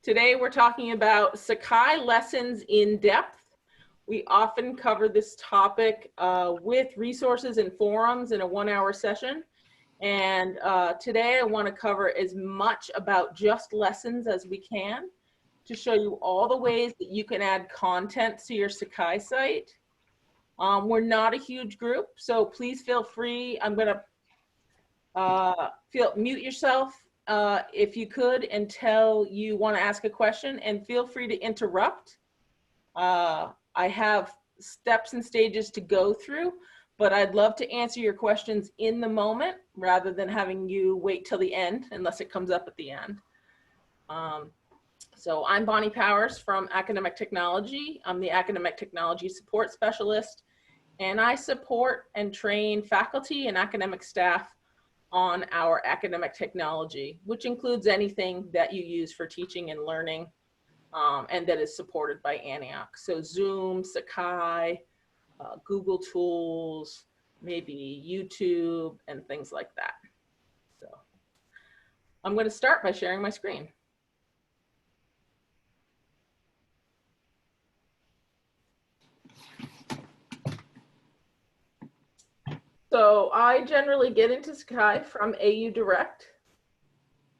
Today we're talking about Sakai lessons in depth. We often cover this topic with resources and forums in a 1-hour session. And today I want to cover as much about just lessons as we can to show you all the ways that you can add content to your Sakai site. We're not a huge group, so please feel free. I'm going to mute yourself if you could until you want to ask a question, and feel free to interrupt. I have steps and stages to go through, but I'd love to answer your questions in the moment rather than having you wait till the end unless it comes up at the end. So I'm Bonnie Powers from Academic Technology. I'm the Academic Technology Support Specialist, and I support and train faculty and academic staff on our academic technology, which includes anything that you use for teaching and learning and that is supported by Antioch. So Zoom, Sakai, Google Tools, maybe YouTube, and things like that. So I'm going to start by sharing my screen. So I generally get into Sakai from AU Direct,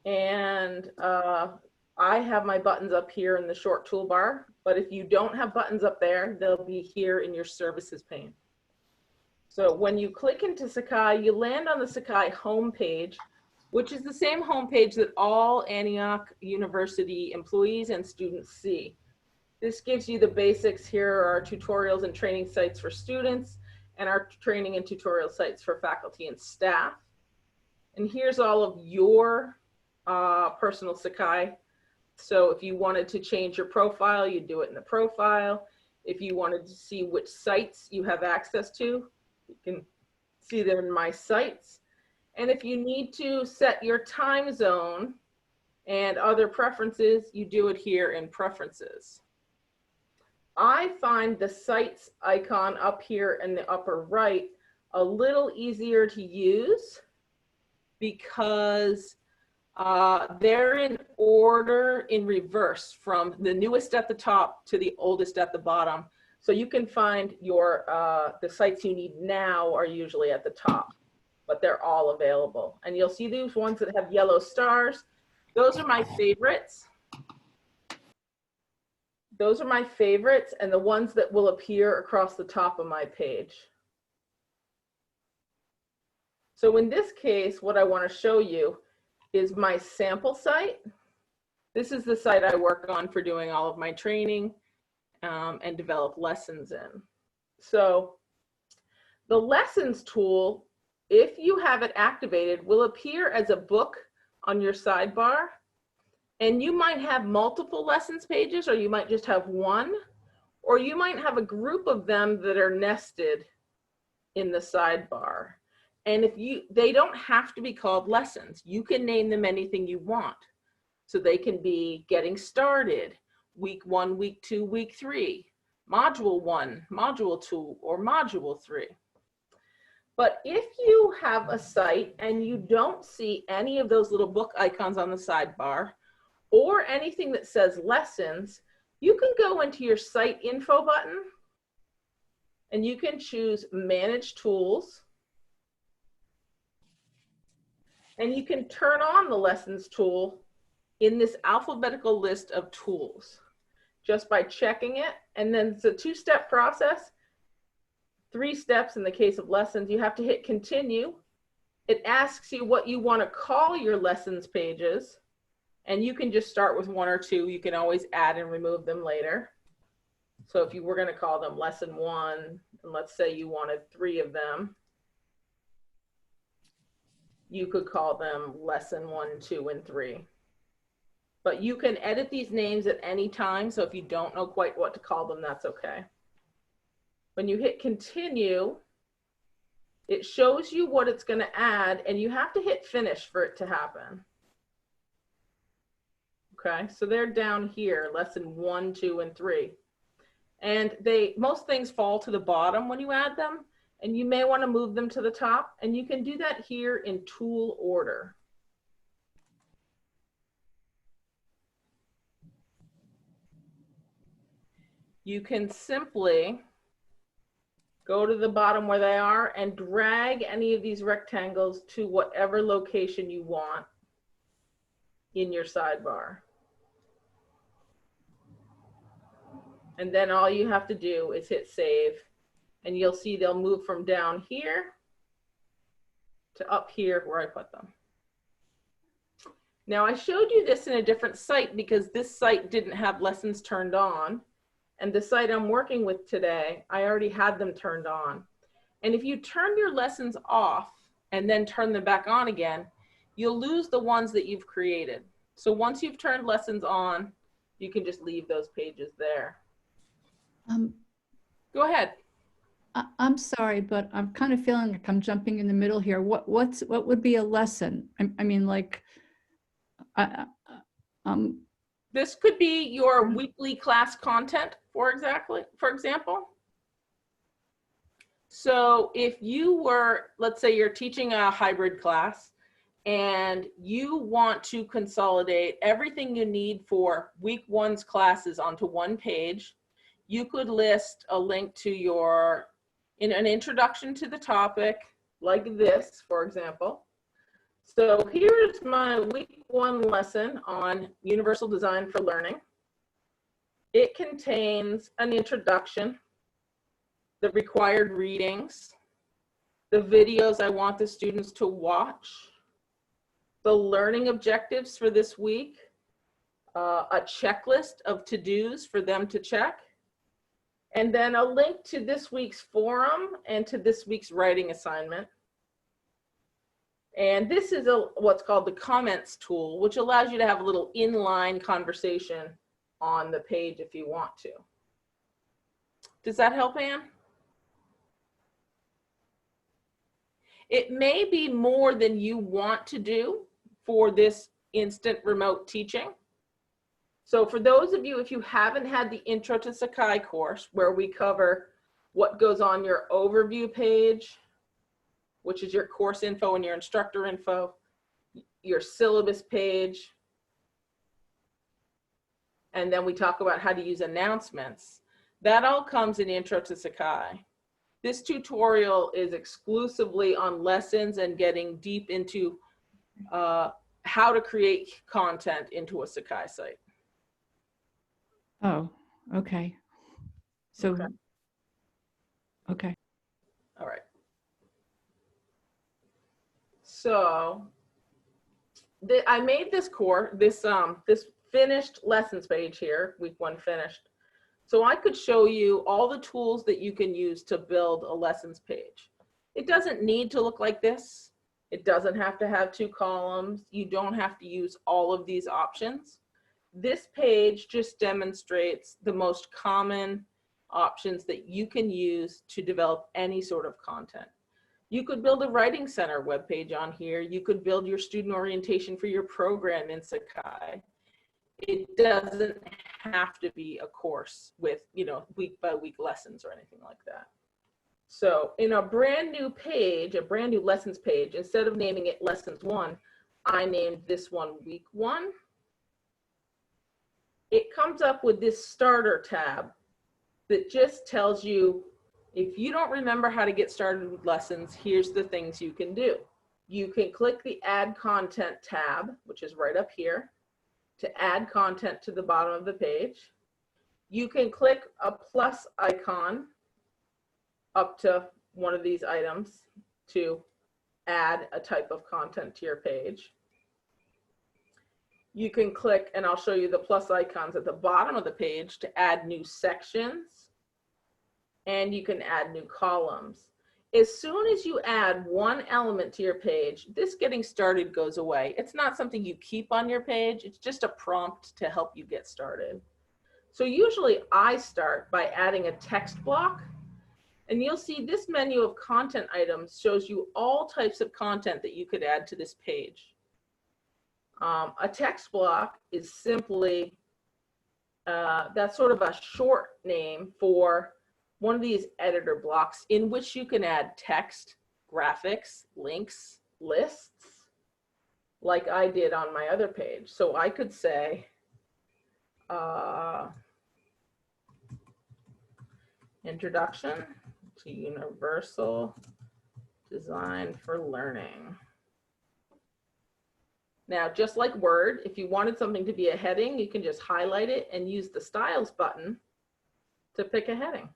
and I have my buttons up here in the short toolbar, but if you don't have buttons up there, they'll be here in your services pane. So when you click into Sakai, you land on the Sakai homepage, which is the same homepage that all Antioch University employees and students see. This gives you the basics. Here are our tutorials and training sites for students, and our training and tutorial sites for faculty and staff. And here's all of your personal Sakai. So if you wanted to change your profile, you do it in the profile. If you wanted to see which sites you have access to, you can see them in my sites. And if you need to set your time zone and other preferences, you do it here in preferences. I find the sites icon up here in the upper right a little easier to use because they're in order in reverse from the newest at the top to the oldest at the bottom. So you can find your the sites you need now are usually at the top, but they're all available. And you'll see these ones that have yellow stars. Those are my favorites. Those are my favorites and the ones that will appear across the top of my page. So in this case, what I want to show you is my sample site. This is the site I work on for doing all of my training and develop lessons in. So the lessons tool, if you have it activated, will appear as a book on your sidebar. And you might have multiple lessons pages, or you might just have one, or you might have a group of them that are nested in the sidebar. And if they don't have to be called lessons. You can name them anything you want. So they can be getting started, week 1, week 2, week 3, module 1, module 2, or module 3. But if you have a site and you don't see any of those little book icons on the sidebar, or anything that says lessons, you can go into your site info button and you can choose manage tools, and you can turn on the lessons tool in this alphabetical list of tools just by checking it. And then it's a 2-step process, 3 steps in the case of lessons. You have to hit continue. It asks you what you want to call your lessons pages. And you can just start with 1 or 2. You can always add and remove them later. So if you were going to call them lesson 1, and let's say you wanted 3 of them, you could call them lesson 1, 2, and 3. But you can edit these names at any time. So if you don't know quite what to call them, that's okay. When you hit continue, it shows you what it's going to add, and you have to hit finish for it to happen. Okay, so they're down here, lesson 1, 2, and 3. And most things fall to the bottom when you add them, and you may want to move them to the top, and you can do that here in tool order. you can simply go to the bottom where they are and drag any of these rectangles to whatever location you want in your sidebar. And then all you have to do is hit save, and you'll see they'll move from down here to up here where I put them. Now I showed you this in a different site because this site didn't have lessons turned on, and the site I'm working with today, I already had them turned on. And if you turn your lessons off and then turn them back on again, you'll lose the ones that you've created. So once you've turned lessons on, you can just leave those pages there. Go ahead. I'm sorry, but I'm kind of feeling like I'm jumping in the middle here. What would be a lesson? I mean, like, this could be your weekly class content, for example. So if you were, let's say you're teaching a hybrid class and you want to consolidate everything you need for week one's classes onto one page, you could list a link to your, in an introduction to the topic, like this, for example. So here's my week one lesson on universal design for learning. It contains an introduction, the required readings, the videos I want the students to watch, the learning objectives for this week, a checklist of to-dos for them to check, and then a link to this week's forum and to this week's writing assignment. And this is what's called the comments tool, which allows you to have a little inline conversation on the page if you want to. Does that help, Anne? It may be more than you want to do for this instant remote teaching. So for those of you, if you haven't had the Intro to Sakai course, where we cover what goes on your overview page, which is your course info and your instructor info, your syllabus page, and then we talk about how to use announcements, that all comes in Intro to Sakai. This tutorial is exclusively on lessons and getting deep into how to create content into a Sakai site. oh, okay. So, okay. All right. So I made this this finished lessons page here, week one finished. So I could show you all the tools that you can use to build a lessons page. It doesn't need to look like this. It doesn't have to have 2 columns. You don't have to use all of these options. This page just demonstrates the most common options that you can use to develop any sort of content. You could build a Writing Center webpage on here. You could build your student orientation for your program in Sakai. It doesn't have to be a course with, you know, week by week lessons or anything like that. So in a brand new page, a brand new lessons page, instead of naming it lessons 1, I named this one week 1. It comes up with this starter tab that just tells you, if you don't remember how to get started with lessons, here's the things you can do. You can click the Add Content tab, which is right up here, to add content to the bottom of the page. You can click a plus icon up to one of these items to add a type of content to your page. You can click, and I'll show you the plus icons at the bottom of the page to add new sections, and you can add new columns. As soon as you add one element to your page, this getting started goes away. It's not something you keep on your page. It's just a prompt to help you get started. So usually I start by adding a text block, and you'll see this menu of content items shows you all types of content that you could add to this page. A text block is simply, that's sort of a short name for one of these editor blocks in which you can add text, graphics, links, lists, like I did on my other page. So I could say, Introduction to Universal Design for Learning. Now, just like Word, if you wanted something to be a heading, you can just highlight it and use the Styles button to pick a heading.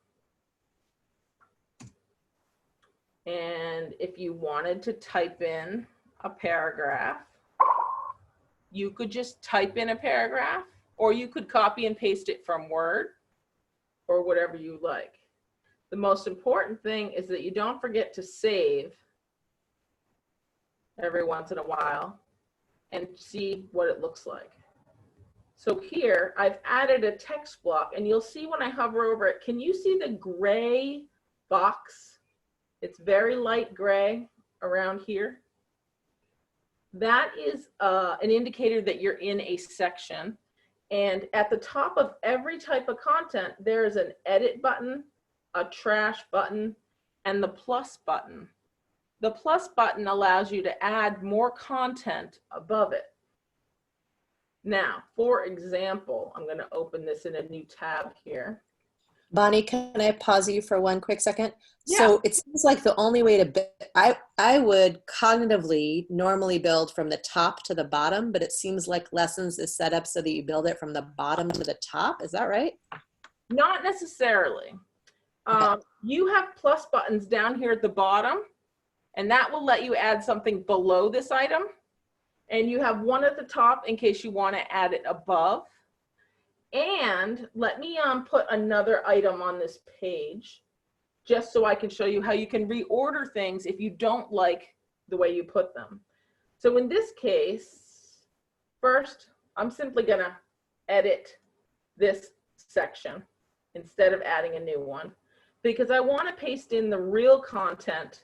And if you wanted to type in a paragraph, you could just type in a paragraph, or you could copy and paste it from Word or whatever you like. The most important thing is that you don't forget to save every once in a while and see what it looks like. So here I've added a text block, and you'll see when I hover over it, can you see the gray box? It's very light gray around here. That is an indicator that you're in a section. And at the top of every type of content, there is an edit button, a trash button, and the plus button. The plus button allows you to add more content above it. Now, for example, I'm going to open this in a new tab here. Bonnie, can I pause you for one quick second? Yeah. So it seems like the only way to, I would cognitively normally build from the top to the bottom, but it seems like Lessons is set up so that you build it from the bottom to the top. Is that right? Not necessarily. Okay. You have plus buttons down here at the bottom, and that will let you add something below this item. And you have one at the top in case you want to add it above. And let me put another item on this page just so I can show you how you can reorder things if you don't like the way you put them. So in this case, first, I'm simply going to edit this section instead of adding a new one, because I want to paste in the real content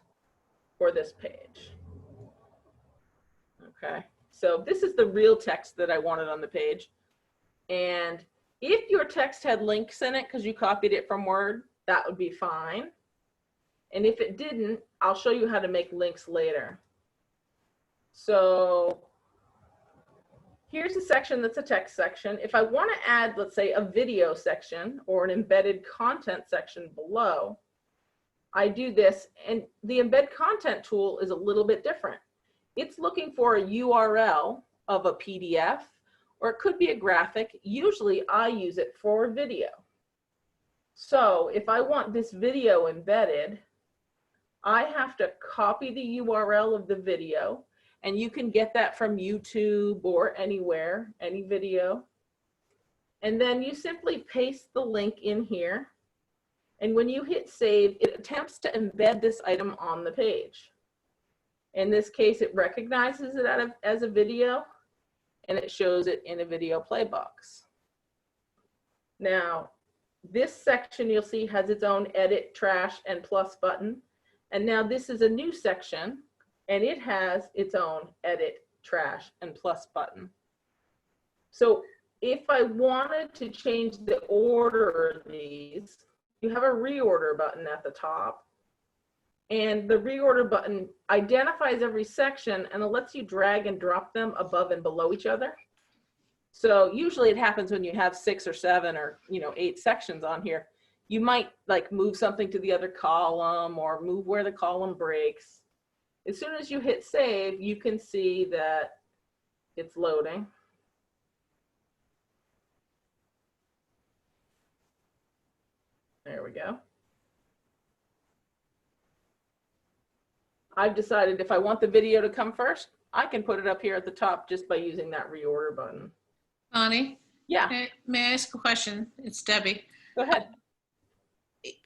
for this page. Okay, so this is the real text that I wanted on the page. And if your text had links in it because you copied it from Word, that would be fine. And if it didn't, I'll show you how to make links later. So here's a section that's a text section. If I want to add, let's say, a video section or an embedded content section below, I do this, and the embed content tool is a little bit different. It's looking for a URL of a PDF, or it could be a graphic. Usually I use it for video. So if I want this video embedded, I have to copy the URL of the video, and you can get that from YouTube or anywhere, any video. And then you simply paste the link in here. And when you hit save, it attempts to embed this item on the page. In this case, it recognizes it as a video, and it shows it in a video play box. Now, this section you'll see has its own edit, trash, and plus button. And now this is a new section, and it has its own edit, trash, and plus button. So if I wanted to change the order of these, you have a reorder button at the top. And the reorder button identifies every section, and it lets you drag and drop them above and below each other. So usually it happens when you have 6 or 7 or 8 sections on here. You might like move something to the other column or move where the column breaks. As soon as you hit save, you can see that it's loading. There we go. I've decided if I want the video to come first, I can put it up here at the top just by using that reorder button. Bonnie? Yeah. May I ask a question? It's Debbie. Go ahead.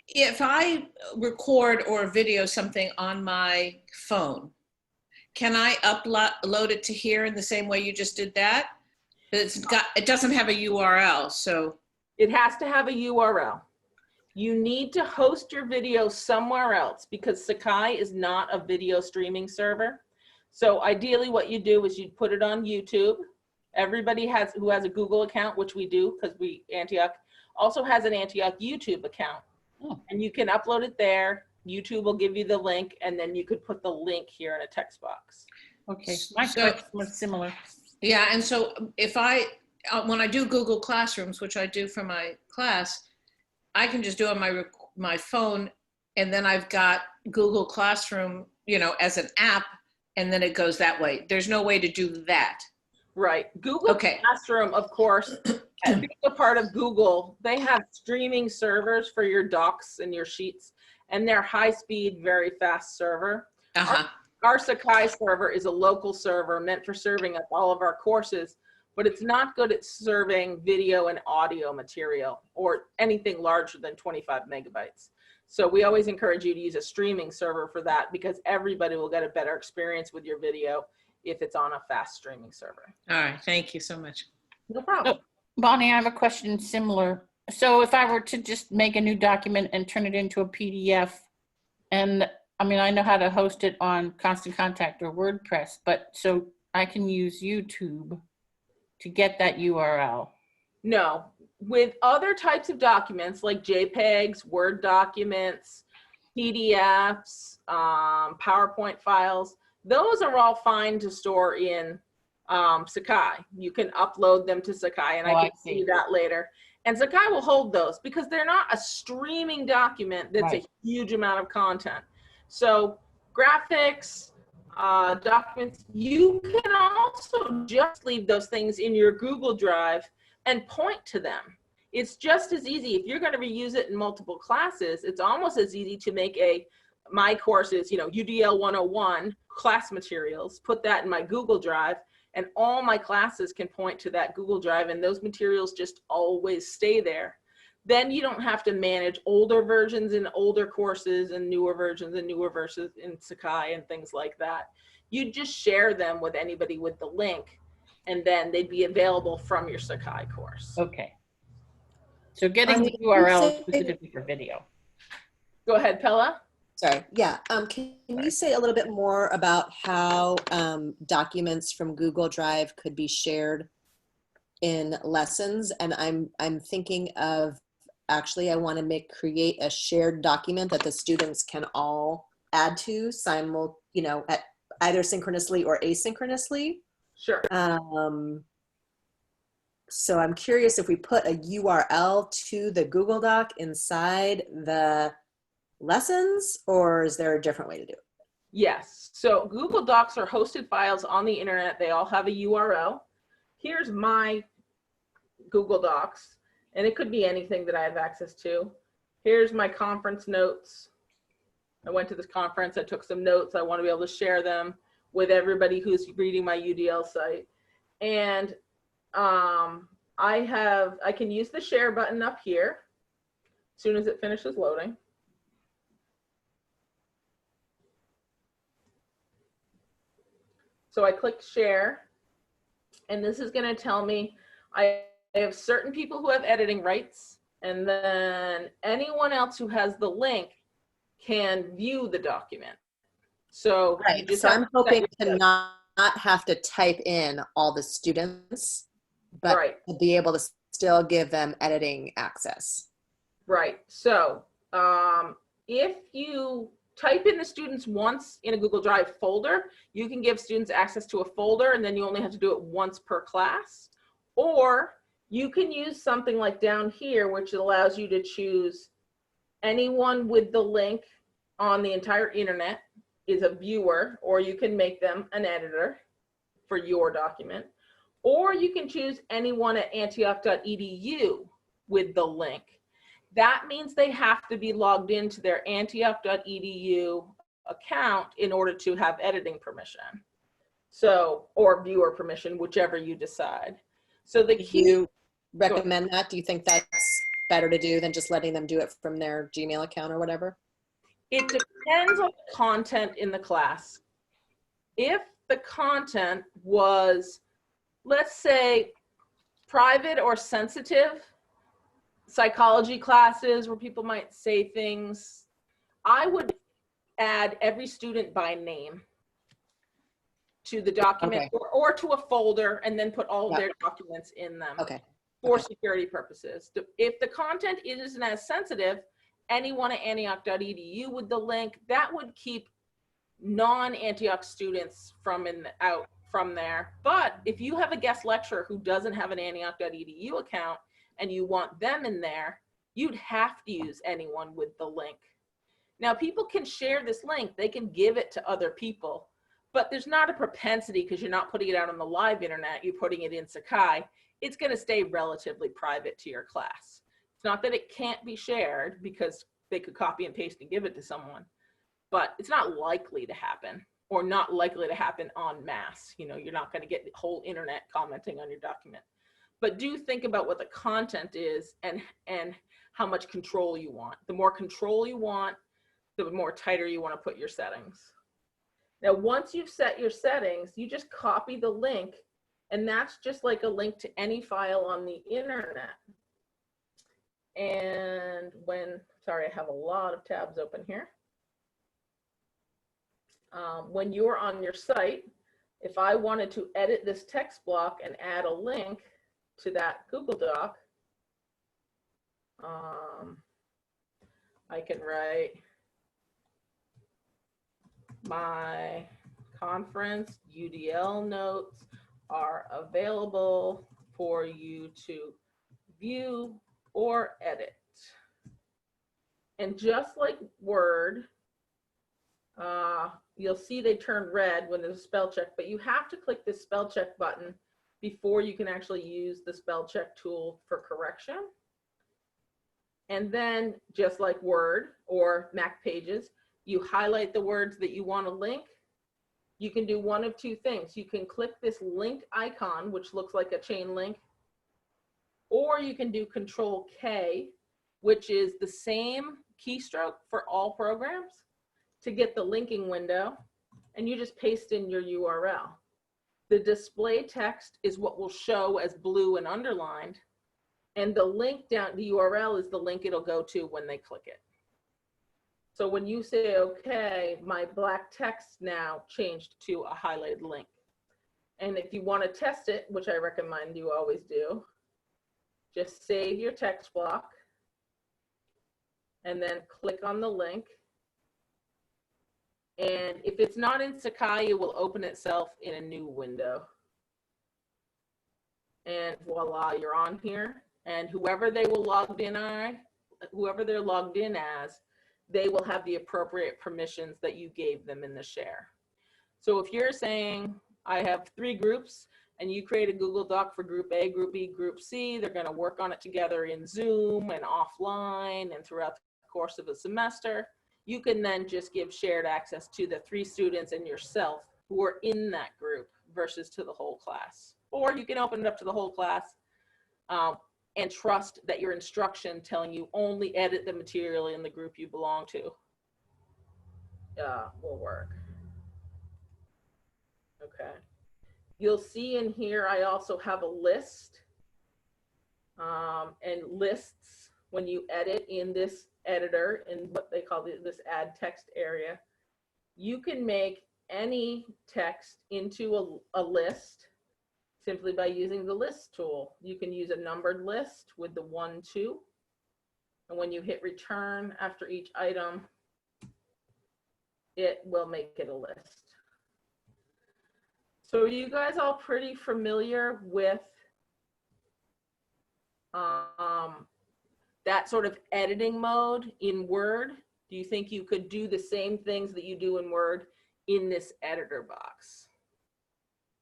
If I record or video something on my phone, can I upload it to here in the same way you just did that? It doesn't have a URL, so. It has to have a URL. You need to host your video somewhere else because Sakai is not a video streaming server. So ideally what you do is you put it on YouTube. Everybody who has a Google account, which we do because Antioch also has an Antioch YouTube account. Oh. And you can upload it there. YouTube will give you the link, and then you could put the link here in a text box. Okay, my question was similar. Yeah, and so if when I do Google Classrooms, which I do for my class, I can just do on my my phone, and then I've got Google Classroom, as an app, and then it goes that way. There's no way to do that. Right. Google Okay. Classroom, of course, being a part of Google, they have streaming servers for your docs and your sheets, and they're high speed, very fast server. Uh-huh. Our Sakai server is a local server meant for serving up all of our courses, but it's not good at serving video and audio material or anything larger than 25 megabytes. So we always encourage you to use a streaming server for that, because everybody will get a better experience with your video if it's on a fast streaming server. All right. Thank you so much. No problem. Bonnie, I have a question similar. So if I were to just make a new document and turn it into a PDF, and I mean, I know how to host it on Constant Contact or WordPress, but so I can use YouTube to get that URL. No, with other types of documents like JPEGs, Word documents, PDFs, PowerPoint files, those are all fine to store in Sakai. You can upload them to Sakai, and I can see that later. And Sakai will hold those because they're not a streaming document that's a huge amount of content. So graphics, documents, you can also just leave those things in your Google Drive and point to them. It's just as easy. If you're going to reuse it in multiple classes, it's almost as easy to make my courses, UDL 101 class materials, put that in my Google Drive, and all my classes can point to that Google Drive, and those materials just always stay there. Then you don't have to manage older versions in older courses and newer versions in Sakai and things like that. You just share them with anybody with the link, and then they'd be available from your Sakai course. Okay. So getting the URL specifically for video. Go ahead, Pella. Sorry. Yeah. Can you say a little bit more about how documents from Google Drive could be shared in lessons? And I'm thinking of, actually, I want to create a shared document that the students can all add to at either synchronously or asynchronously. Sure. So I'm curious if we put a URL to the Google Doc inside the lessons, or is there a different way to do it? Yes. So Google Docs are hosted files on the internet. They all have a URL. Here's my Google Docs, and it could be anything that I have access to. Here's my conference notes. I went to this conference. I took some notes. I want to be able to share them with everybody who's reading my UDL site. And I can use the share button up here as soon as it finishes loading. So I click share, and this is going to tell me I have certain people who have editing rights, and then anyone else who has the link can view the document. So, so I'm hoping to not have to type in all the students, but to be able to still give them editing access. Right. So if you type in the students once in a Google Drive folder, you can give students access to a folder, and then you only have to do it once per class. Or you can use something like down here, which allows you to choose anyone with the link on the entire internet is a viewer, or you can make them an editor for your document. Or you can choose anyone at antioch.edu with the link. That means they have to be logged into their antioch.edu account in order to have editing permission. So, or viewer permission, whichever you decide. So the key— Do you recommend that? Do you think that's better to do than just letting them do it from their Gmail account or whatever? It depends on the content in the class. If the content was, let's say, private or sensitive, psychology classes where people might say things, I would add every student by name to the document, or to a folder, and then put all of their documents in them for security purposes. If the content isn't as sensitive, anyone at antioch.edu with the link, that would keep non-Antioch students out from there. But if you have a guest lecturer who doesn't have an antioch.edu account and you want them in there, you'd have to use anyone with the link. Now, people can share this link, they can give it to other people, but there's not a propensity, because you're not putting it out on the live internet, you're putting it in Sakai, it's going to stay relatively private to your class. It's not that it can't be shared, because they could copy and paste and give it to someone, but it's not likely to happen, or not likely to happen en masse. You know, you're not going to get the whole internet commenting on your document. But do think about what the content is and how much control you want. The more control you want, the more tighter you want to put your settings. Now, once you've set your settings, you just copy the link, and that's just like a link to any file on the internet. And sorry, I have a lot of tabs open here. When you're on your site, if I wanted to edit this text block and add a link to that Google Doc, I can write my conference UDL notes are available for you to view or edit. And just like Word, you'll see they turn red when there's a spell check, but you have to click this spell check button before you can actually use the spell check tool for correction. And then, just like Word or Mac Pages, you highlight the words that you want to link. You can do one of two things. You can click this link icon, which looks like a chain link, or you can do Control K, which is the same keystroke for all programs, to get the linking window, and you just paste in your URL. The display text is what will show as blue and underlined, and the link down, the URL is the link it'll go to when they click it. So when you say, okay, my black text now changed to a highlighted link. And if you want to test it, which I recommend you always do, just save your text block and then click on the link. And if it's not in Sakai, it will open itself in a new window. And voila, you're on here. And whoever they will log in on, whoever they're logged in as, they will have the appropriate permissions that you gave them in the share. So if you're saying, I have 3 groups, and you create a Google Doc for group A, group B, group C, they're going to work on it together in Zoom and offline and throughout the course of a semester, you can then just give shared access to the 3 students and yourself who are in that group versus to the whole class. Or you can open it up to the whole class and trust that your instruction telling you only edit the material in the group you belong to will work. Okay. You'll see in here, I also have a list, and lists, when you edit in this editor, in what they call this add text area, you can make any text into a list simply by using the list tool. You can use a numbered list with the 1, 2, and when you hit return after each item, it will make it a list. So are you guys all pretty familiar with that sort of editing mode in Word? Do you think you could do the same things that you do in Word in this editor box?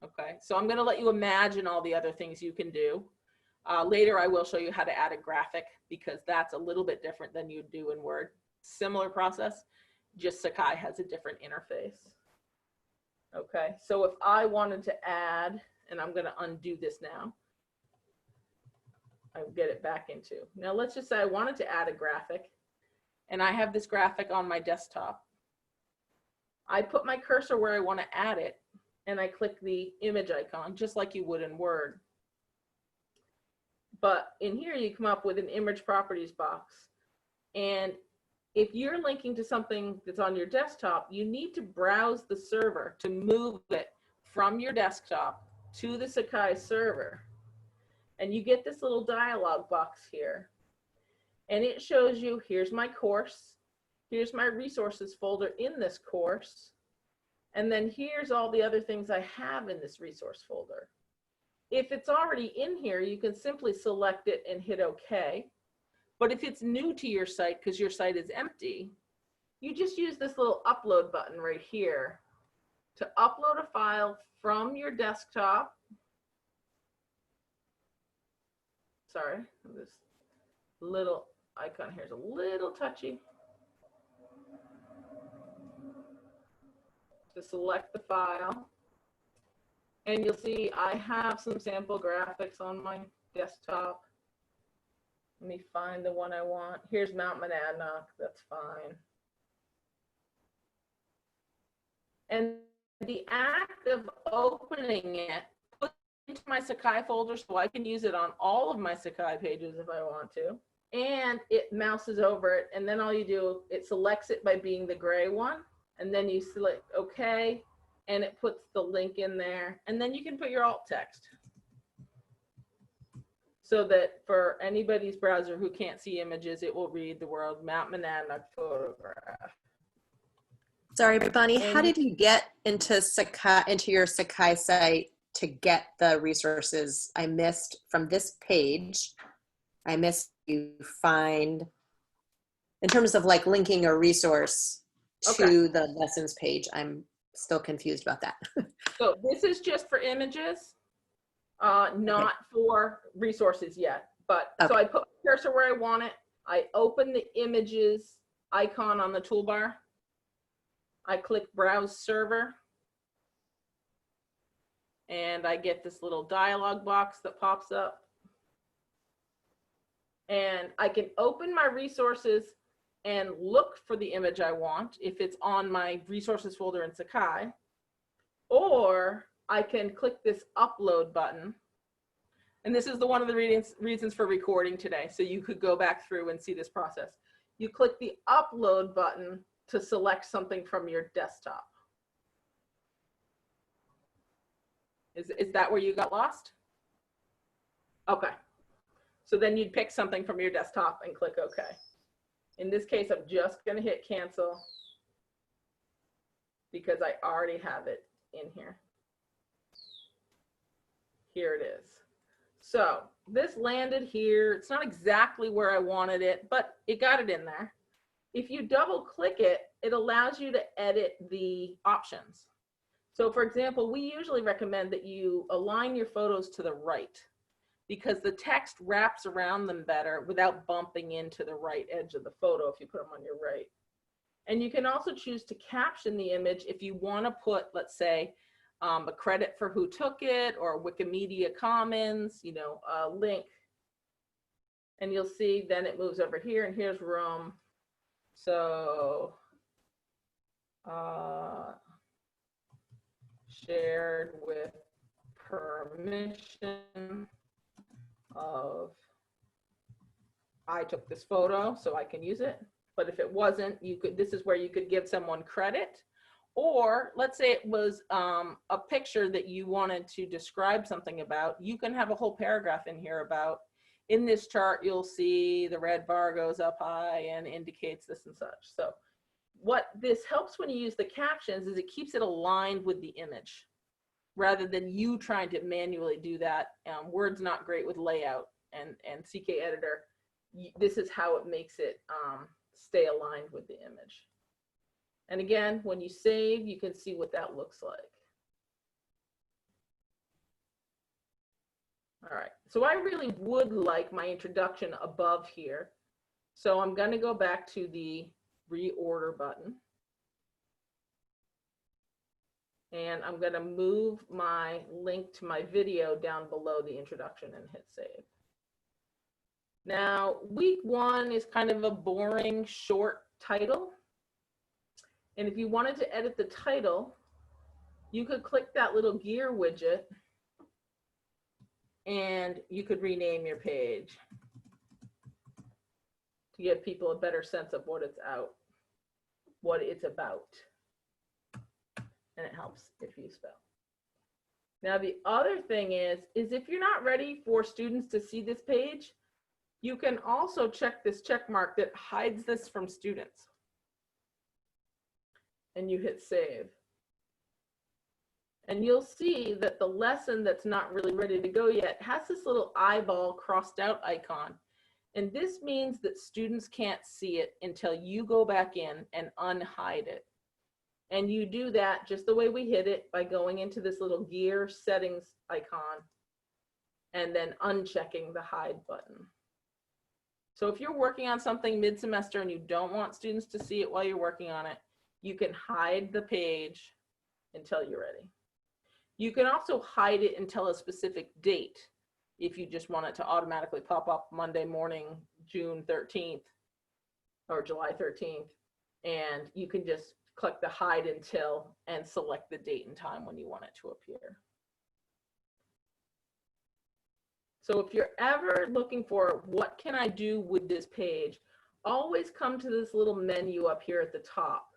Okay, so I'm going to let you imagine all the other things you can do. Later, I will show you how to add a graphic, because that's a little bit different than you do in Word. Similar process, just Sakai has a different interface. Okay, so if I wanted to add, and I'm going to undo this now, I'll get it back into. Now let's just say I wanted to add a graphic, and I have this graphic on my desktop. I put my cursor where I want to add it, and I click the image icon, just like you would in Word. But in here, you come up with an image properties box. And if you're linking to something that's on your desktop, you need to browse the server to move it from your desktop to the Sakai server. And you get this little dialog box here. And it shows you, here's my course, here's my resources folder in this course, and then here's all the other things I have in this resource folder. If it's already in here, you can simply select it and hit OK. But if it's new to your site because your site is empty, you just use this little upload button right here to upload a file from your desktop. Sorry, this little icon here is a little touchy. To select the file. And you'll see I have some sample graphics on my desktop. Let me find the one I want. Here's Mount Monadnock, that's fine. And the act of opening it, put it into my Sakai folder so I can use it on all of my Sakai pages if I want to. And it mouses over it, and then all you do, it selects it by being the gray one, and then you select OK, and it puts the link in there, and then you can put your alt text. So that for anybody's browser who can't see images, it will read the word Mount Monadnock photograph. Sorry, Bonnie, how did you get into Sakai, into your Sakai site to get the resources? I missed from this page. I missed you find, in terms of like linking a resource to the lessons page. I'm still confused about that. So this is just for images, not for resources yet. But so I put the cursor where I want it. I open the images icon on the toolbar. I click Browse Server. And I get this little dialog box that pops up. And I can open my resources and look for the image I want if it's on my resources folder in Sakai. Or I can click this upload button. And this is one of the reasons for recording today. So you could go back through and see this process. You click the upload button to select something from your desktop. Is that where you got lost? Okay. So then you'd pick something from your desktop and click OK. In this case, I'm just going to hit cancel because I already have it in here. Here it is. So this landed here. It's not exactly where I wanted it, but it got it in there. If you double click it, it allows you to edit the options. So for example, we usually recommend that you align your photos to the right because the text wraps around them better without bumping into the right edge of the photo if you put them on your right. And you can also choose to caption the image if you want to put, let's say, a credit for who took it or Wikimedia Commons, you know, a link. And you'll see then it moves over here and here's room. So shared with permission of I took this photo so I can use it. But if it wasn't, you could, this is where you could give someone credit. Or let's say it was a picture that you wanted to describe something about. You can have a whole paragraph in here about, in this chart, you'll see the red bar goes up high and indicates this and such. So what this helps when you use the captions is it keeps it aligned with the image rather than you trying to manually do that. Word's not great with layout and CK Editor. This is how it makes it stay aligned with the image. And again, when you save, you can see what that looks like. All right, so I really would like my introduction above here. So I'm going to go back to the reorder button. And I'm going to move my link to my video down below the introduction and hit save. Now, week 1 is kind of a boring, short title. And if you wanted to edit the title, you could click that little gear widget and you could rename your page to give people a better sense of what it's about. And it helps if you spell. Now, the other thing is if you're not ready for students to see this page, you can also check this check mark that hides this from students. And you hit save. And you'll see that the lesson that's not really ready to go yet has this little eyeball crossed out icon. And this means that students can't see it until you go back in and unhide it. And you do that just the way we hid it, by going into this little gear settings icon and then unchecking the hide button. So if you're working on something mid-semester and you don't want students to see it while you're working on it, you can hide the page until you're ready. You can also hide it until a specific date if you just want it to automatically pop up Monday morning, June 13th or July 13th. And you can just click the hide until and select the date and time when you want it to appear. So if you're ever looking for what can I do with this page, always come to this little menu up here at the top.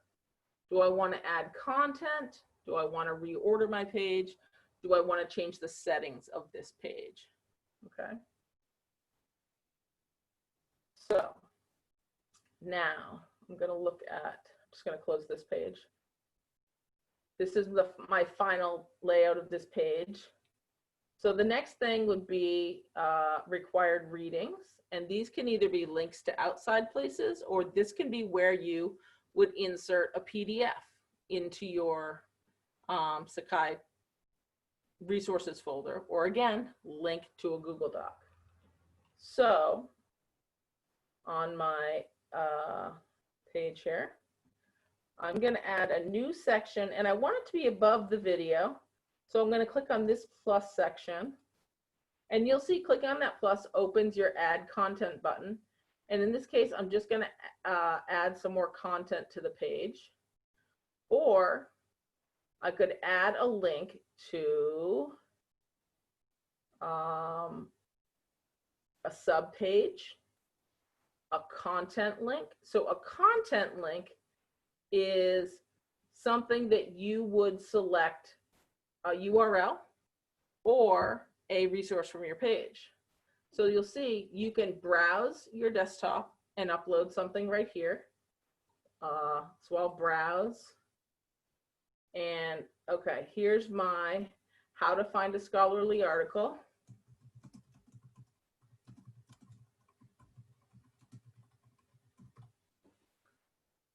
Do I want to add content? Do I want to reorder my page? Do I want to change the settings of this page? Okay. So now I'm going to look at, I'm just going to close this page. This is my final layout of this page. So the next thing would be required readings. And these can either be links to outside places, or this can be where you would insert a PDF into your Sakai resources folder, or again, link to a Google Doc. So on my page here, I'm going to add a new section, and I want it to be above the video. So I'm going to click on this plus section, and you'll see clicking on that plus opens your add content button. And in this case, I'm just going to add some more content to the page. Or I could add a link to a subpage, a content link. So a content link is something that you would select a URL or a resource from your page. So you'll see you can browse your desktop and upload something right here. So I'll browse. And okay, here's my how to find a scholarly article.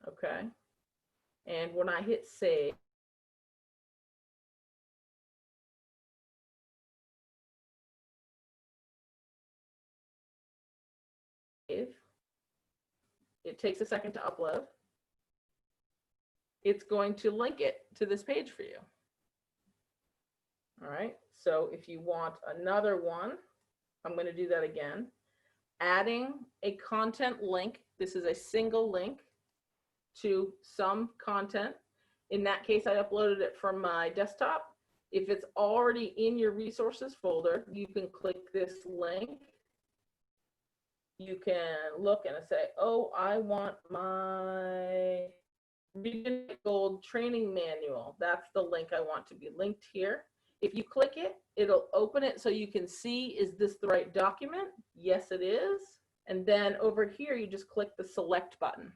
Okay. And when I hit save, it takes a second to upload. It's going to link it to this page for you. All right, so if you want another one, I'm going to do that again. Adding a content link. This is a single link to some content. In that case, I uploaded it from my desktop. If it's already in your resources folder, you can click this link. You can look and say, oh, I want my Region Gold training manual. That's the link I want to be linked here. If you click it, it'll open it so you can see, is this the right document? Yes, it is. And then over here, you just click the select button.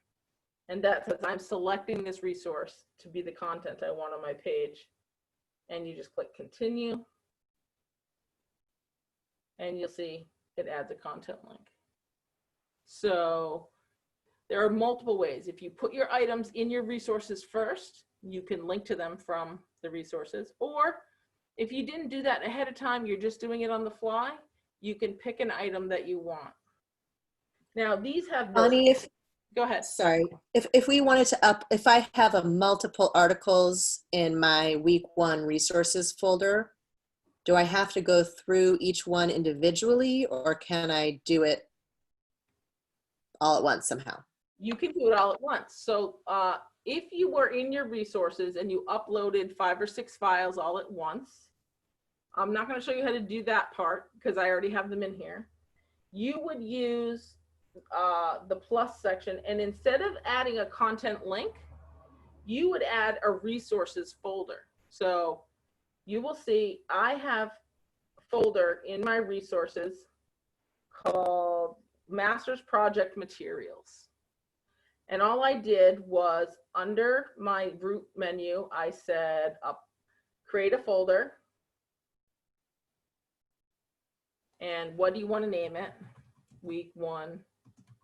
And that says I'm selecting this resource to be the content I want on my page. And you just click continue. And you'll see it adds a content link. So there are multiple ways. If you put your items in your resources first, you can link to them from the resources. Or if you didn't do that ahead of time, you're just doing it on the fly, you can pick an item that you want. Now these have this. Bonnie, Go ahead. sorry, if we wanted to if I have a multiple articles in my week 1 resources folder, do I have to go through each one individually, or can I do it all at once somehow? You can do it all at once. So if you were in your resources and you uploaded 5 or 6 files all at once, I'm not going to show you how to do that part because I already have them in here. You would use the plus section, and instead of adding a content link, you would add a resources folder. So you will see I have a folder in my resources called Master's Project Materials. And all I did was under my root menu, I said create a folder. And what do you want to name it? week 1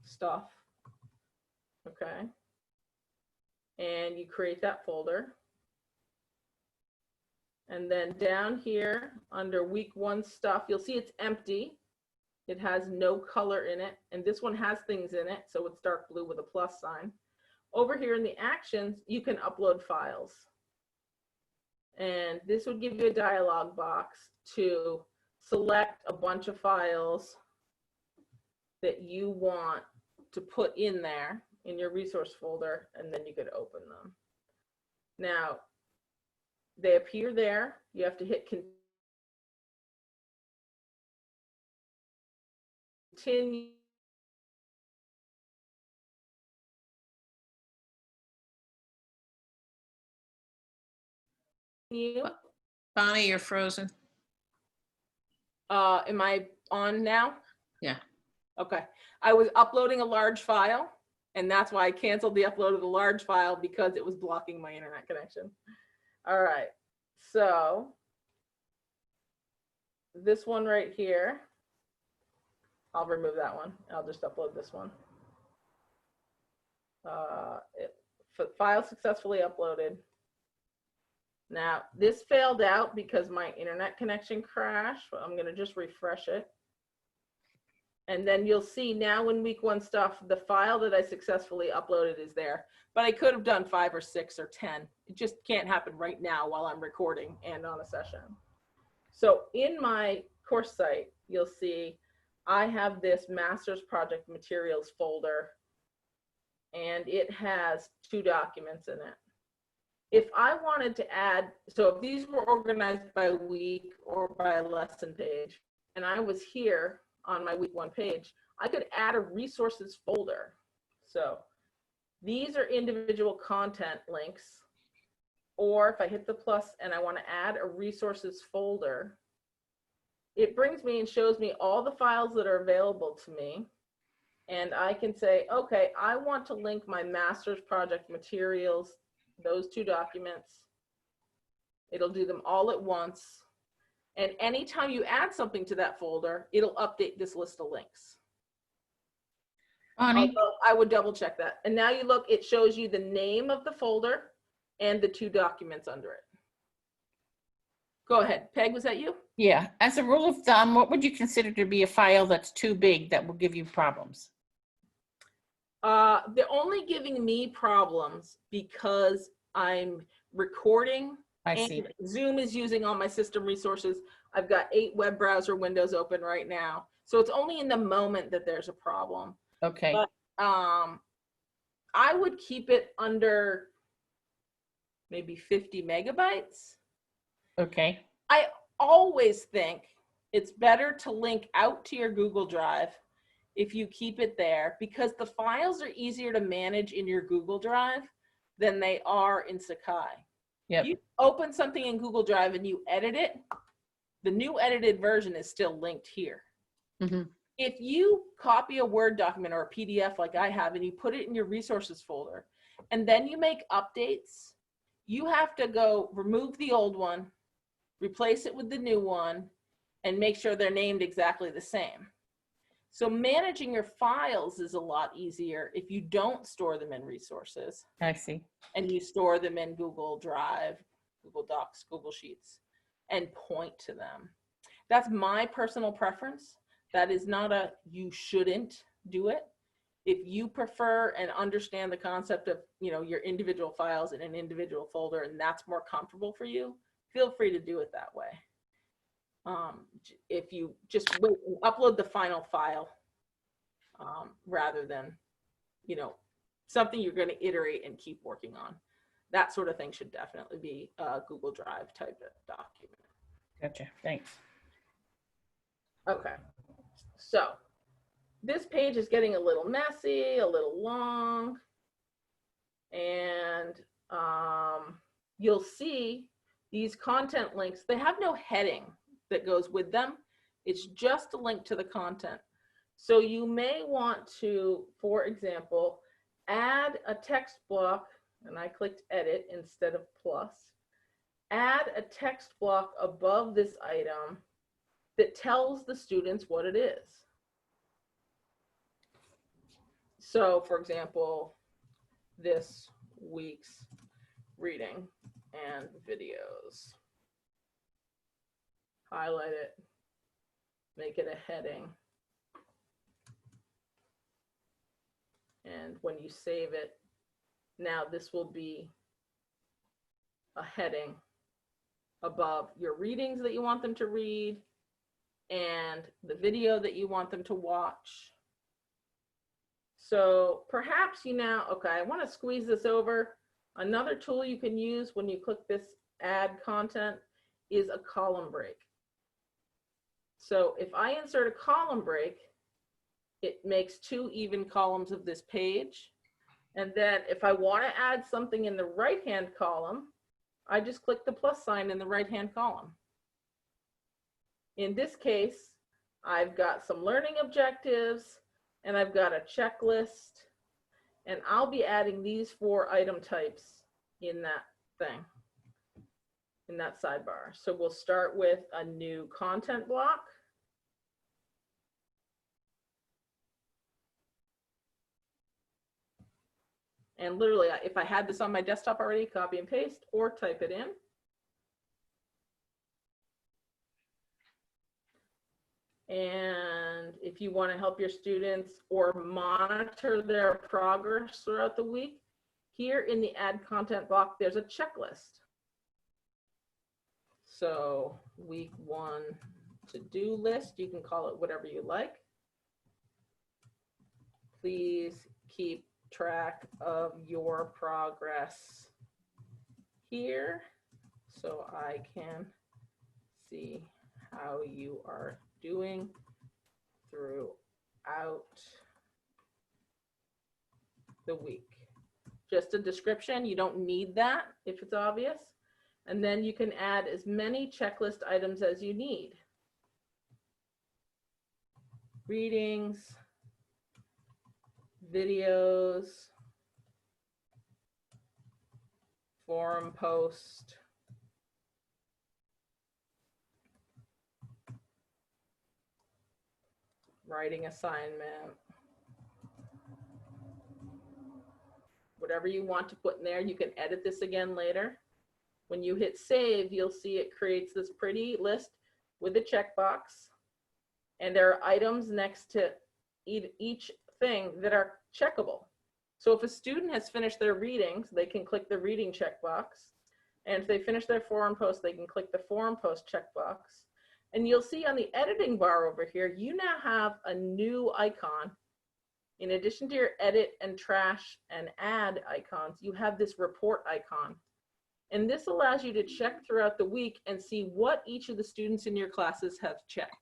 stuff. Okay. And you create that folder. And then down here under week 1 stuff, you'll see it's empty. It has no color in it. And this one has things in it. So it's dark blue with a plus sign. Over here in the actions, you can upload files. And this would give you a dialog box to select a bunch of files that you want to put in there in your resource folder, and then you could open them. Now, they appear there. You have to hit continue. Bonnie, you're frozen. Am I on now? Yeah. Okay. I was uploading a large file, and that's why I canceled the upload of the large file, because it was blocking my internet connection. All right. So this one right here, I'll remove that one. I'll just upload this one. File successfully uploaded. Now, this failed out because my internet connection crashed. I'm going to just refresh it. And then you'll see now in week 1 stuff, the file that I successfully uploaded is there. But I could have done 5 or 6 or 10. It just can't happen right now while I'm recording and on a session. So in my course site, you'll see I have this master's project materials folder, and it has 2 documents in it. If I wanted to add, so if these were organized by week or by lesson page, and I was here on my week 1 page, I could add a resources folder. So these are individual content links, or if I hit the plus and I want to add a resources folder, it brings me and shows me all the files that are available to me. And I can say, okay, I want to link my master's project materials, those 2 documents. It'll do them all at once. And anytime you add something to that folder, it'll update this list of links. Bonnie, I would double check that. And now you look, it shows you the name of the folder and the 2 documents under it. Go ahead. Peg, was that you? yeah, as a rule of thumb, what would you consider to be a file that's too big that will give you problems? They're only giving me problems because I'm recording I see. and Zoom is using all my system resources. I've got 8 web browser windows open right now. So it's only in the moment that there's a problem. Okay. But I would keep it under maybe 50 megabytes. Okay. I always think it's better to link out to your Google Drive if you keep it there, because the files are easier to manage in your Google Drive than they are in Sakai. Yep. You open something in Google Drive and you edit it, the new edited version is still linked here. Mm-hmm. If you copy a Word document or a PDF like I have and you put it in your resources folder and then you make updates, you have to go remove the old one, replace it with the new one, and make sure they're named exactly the same. So managing your files is a lot easier if you don't store them in resources I see. and you store them in Google Drive, Google Docs, Google Sheets, and point to them. That's my personal preference. That is not a you shouldn't do it. If you prefer and understand the concept of, you know, your individual files in an individual folder and that's more comfortable for you, feel free to do it that way. If you just wait and upload the final file rather than, you know, something you're going to iterate and keep working on. That sort of thing should definitely be a Google Drive type of document. Gotcha. Thanks. Okay, so this page is getting a little messy, a little long, and you'll see these content links. They have no heading that goes with them. It's just a link to the content. So you may want to, for example, add a text block, and I clicked edit instead of plus. Add a text block above this item that tells the students what it is. So for example, this week's reading and videos. Highlight it, make it a heading. And when you save it, now this will be a heading above your readings that you want them to read and the video that you want them to watch. So perhaps you now, okay, I want to squeeze this over. Another tool you can use when you click this add content is a column break. So if I insert a column break, it makes 2 even columns of this page. And then if I want to add something in the right-hand column, I just click the plus sign in the right-hand column. In this case, I've got some learning objectives and I've got a checklist, and I'll be adding these 4 item types in that thing, in that sidebar. So we'll start with a new content block. And literally, if I had this on my desktop already, copy and paste or type it in. And if you want to help your students or monitor their progress throughout the week, here in the add content block, there's a checklist. So week 1 to-do list, you can call it whatever you like. Please keep track of your progress here so I can see how you are doing throughout the week. Just a description, you don't need that if it's obvious. And then you can add as many checklist items as you need. Readings, videos, forum post, writing assignment, whatever you want to put in there. You can edit this again later. When you hit save, you'll see it creates this pretty list with a checkbox. And there are items next to each thing that are checkable. So if a student has finished their readings, they can click the reading checkbox. And if they finish their forum post, they can click the forum post checkbox. And you'll see on the editing bar over here, you now have a new icon. In addition to your edit and trash and add icons, you have this report icon. And this allows you to check throughout the week and see what each of the students in your classes have checked.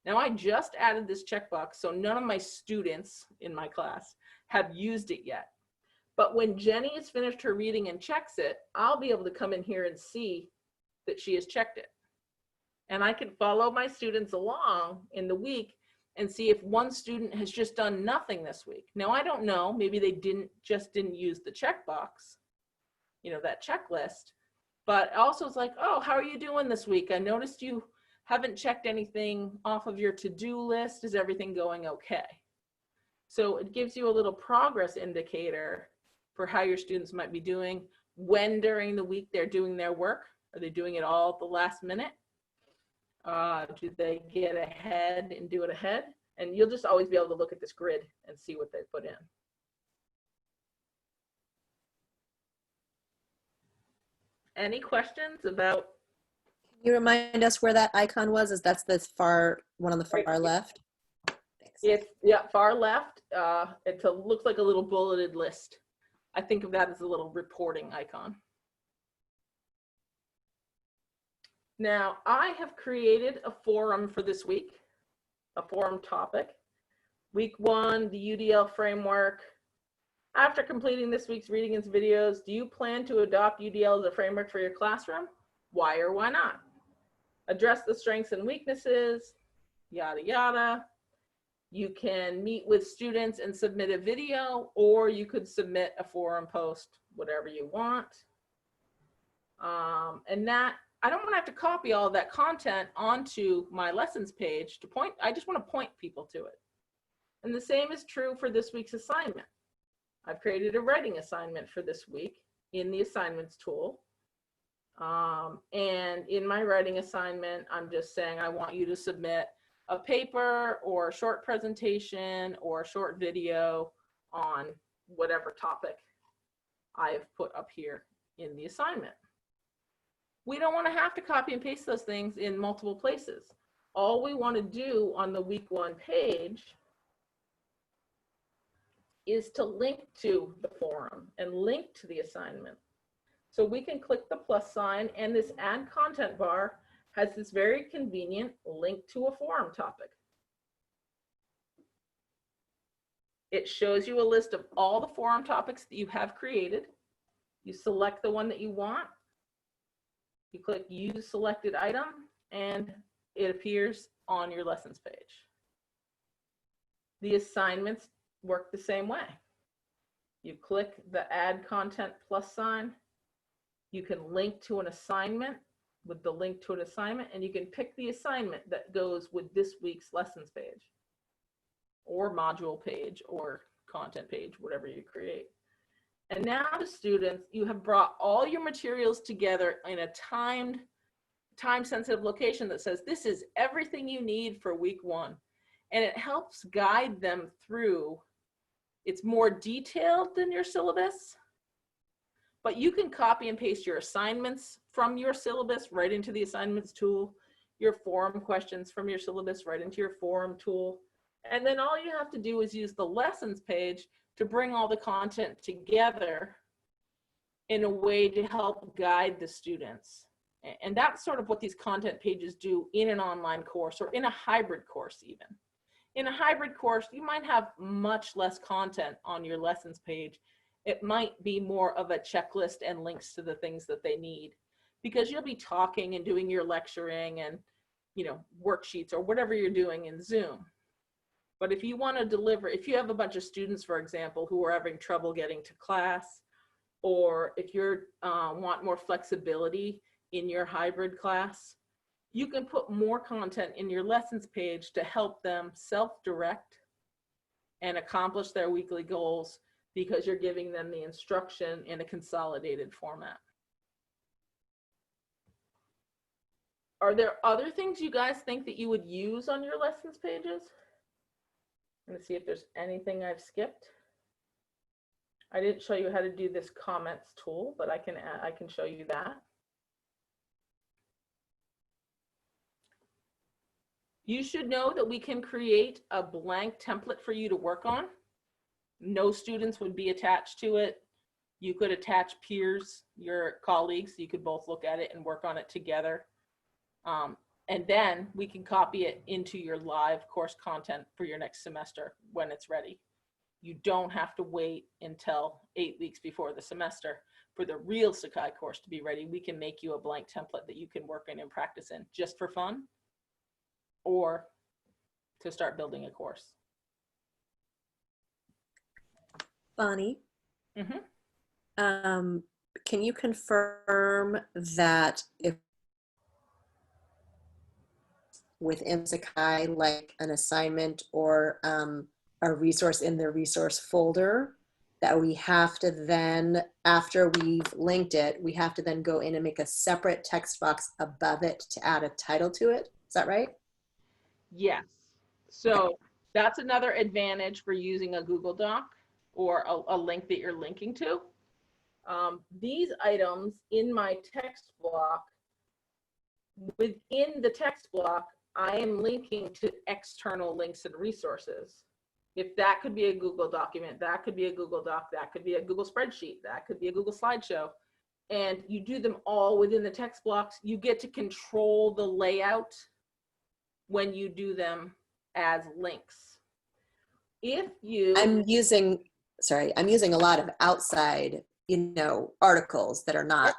Now I just added this checkbox, so none of my students in my class have used it yet. But when Jenny has finished her reading and checks it, I'll be able to come in here and see that she has checked it. And I can follow my students along in the week and see if one student has just done nothing this week. Now I don't know, maybe they didn't use the checkbox, you know, that checklist, but also it's like, oh, how are you doing this week? I noticed you haven't checked anything off of your to-do list. Is everything going okay? So it gives you a little progress indicator for how your students might be doing, when during the week they're doing their work. Are they doing it all at the last minute? Do they get ahead and do it ahead? And you'll just always be able to look at this grid and see what they put in. Any questions about? Can you remind us where that icon was? That's the one on the far left? Thanks. It's, yeah, far left. It looks like a little bulleted list. I think of that as a little reporting icon. Now, I have created a forum for this week, a forum topic. Week 1, the UDL framework. After completing this week's reading and videos, do you plan to adopt UDL as a framework for your classroom? Why or why not? Address the strengths and weaknesses, yada, yada. You can meet with students and submit a video, or you could submit a forum post, whatever you want. And that, I don't want to have to copy all that content onto my lessons page to point. I just want to point people to it. And the same is true for this week's assignment. I've created a writing assignment for this week in the assignments tool. And in my writing assignment, I'm just saying I want you to submit a paper or a short presentation or a short video on whatever topic I've put up here in the assignment. We don't want to have to copy and paste those things in multiple places. All we want to do on the week 1 page is to link to the forum and link to the assignment. So we can click the plus sign, and this add content bar has this very convenient link to a forum topic. It shows you a list of all the forum topics that you have created. You select the one that you want. You click use selected item, and it appears on your lessons page. The assignments work the same way. You click the add content plus sign. You can link to an assignment with the link to an assignment, and you can pick the assignment that goes with this week's lessons page or module page or content page, whatever you create. And now the students, you have brought all your materials together in a time-sensitive location that says, this is everything you need for week 1. And it helps guide them through. It's more detailed than your syllabus, but you can copy and paste your assignments from your syllabus right into the assignments tool, your forum questions from your syllabus right into your forum tool. And then all you have to do is use the lessons page to bring all the content together in a way to help guide the students. And that's sort of what these content pages do in an online course or in a hybrid course even. In a hybrid course, you might have much less content on your lessons page. It might be more of a checklist and links to the things that they need, because you'll be talking and doing your lecturing and, you know, worksheets or whatever you're doing in Zoom. But if you want to deliver, if you have a bunch of students, for example, who are having trouble getting to class, or if you want more flexibility in your hybrid class, you can put more content in your lessons page to help them self-direct and accomplish their weekly goals, because you're giving them the instruction in a consolidated format. Are there other things you guys think that you would use on your lessons pages? I'm gonna see if there's anything I've skipped. I didn't show you how to do this comments tool, but I can show you that. You should know that we can create a blank template for you to work on. No students would be attached to it. You could attach peers, your colleagues, you could both look at it and work on it together. And then we can copy it into your live course content for your next semester when it's ready. You don't have to wait until 8 weeks before the semester for the real Sakai course to be ready. We can make you a blank template that you can work in and practice in just for fun or to start building a course. Bonnie, Mm-hmm. can you confirm that if within Sakai, like an assignment or a resource in the resource folder, that we have to then, after we've linked it, we have to then go in and make a separate text box above it to add a title to it? Is that right? Yes. So that's another advantage for using a Google Doc or a link that you're linking to. These items in my text block, within the text block, I am linking to external links and resources. If that could be a Google document, that could be a Google Doc, that could be a Google spreadsheet, that could be a Google slideshow. And you do them all within the text blocks. You get to control the layout when you do them as links. If you... I'm using a lot of outside, articles that are not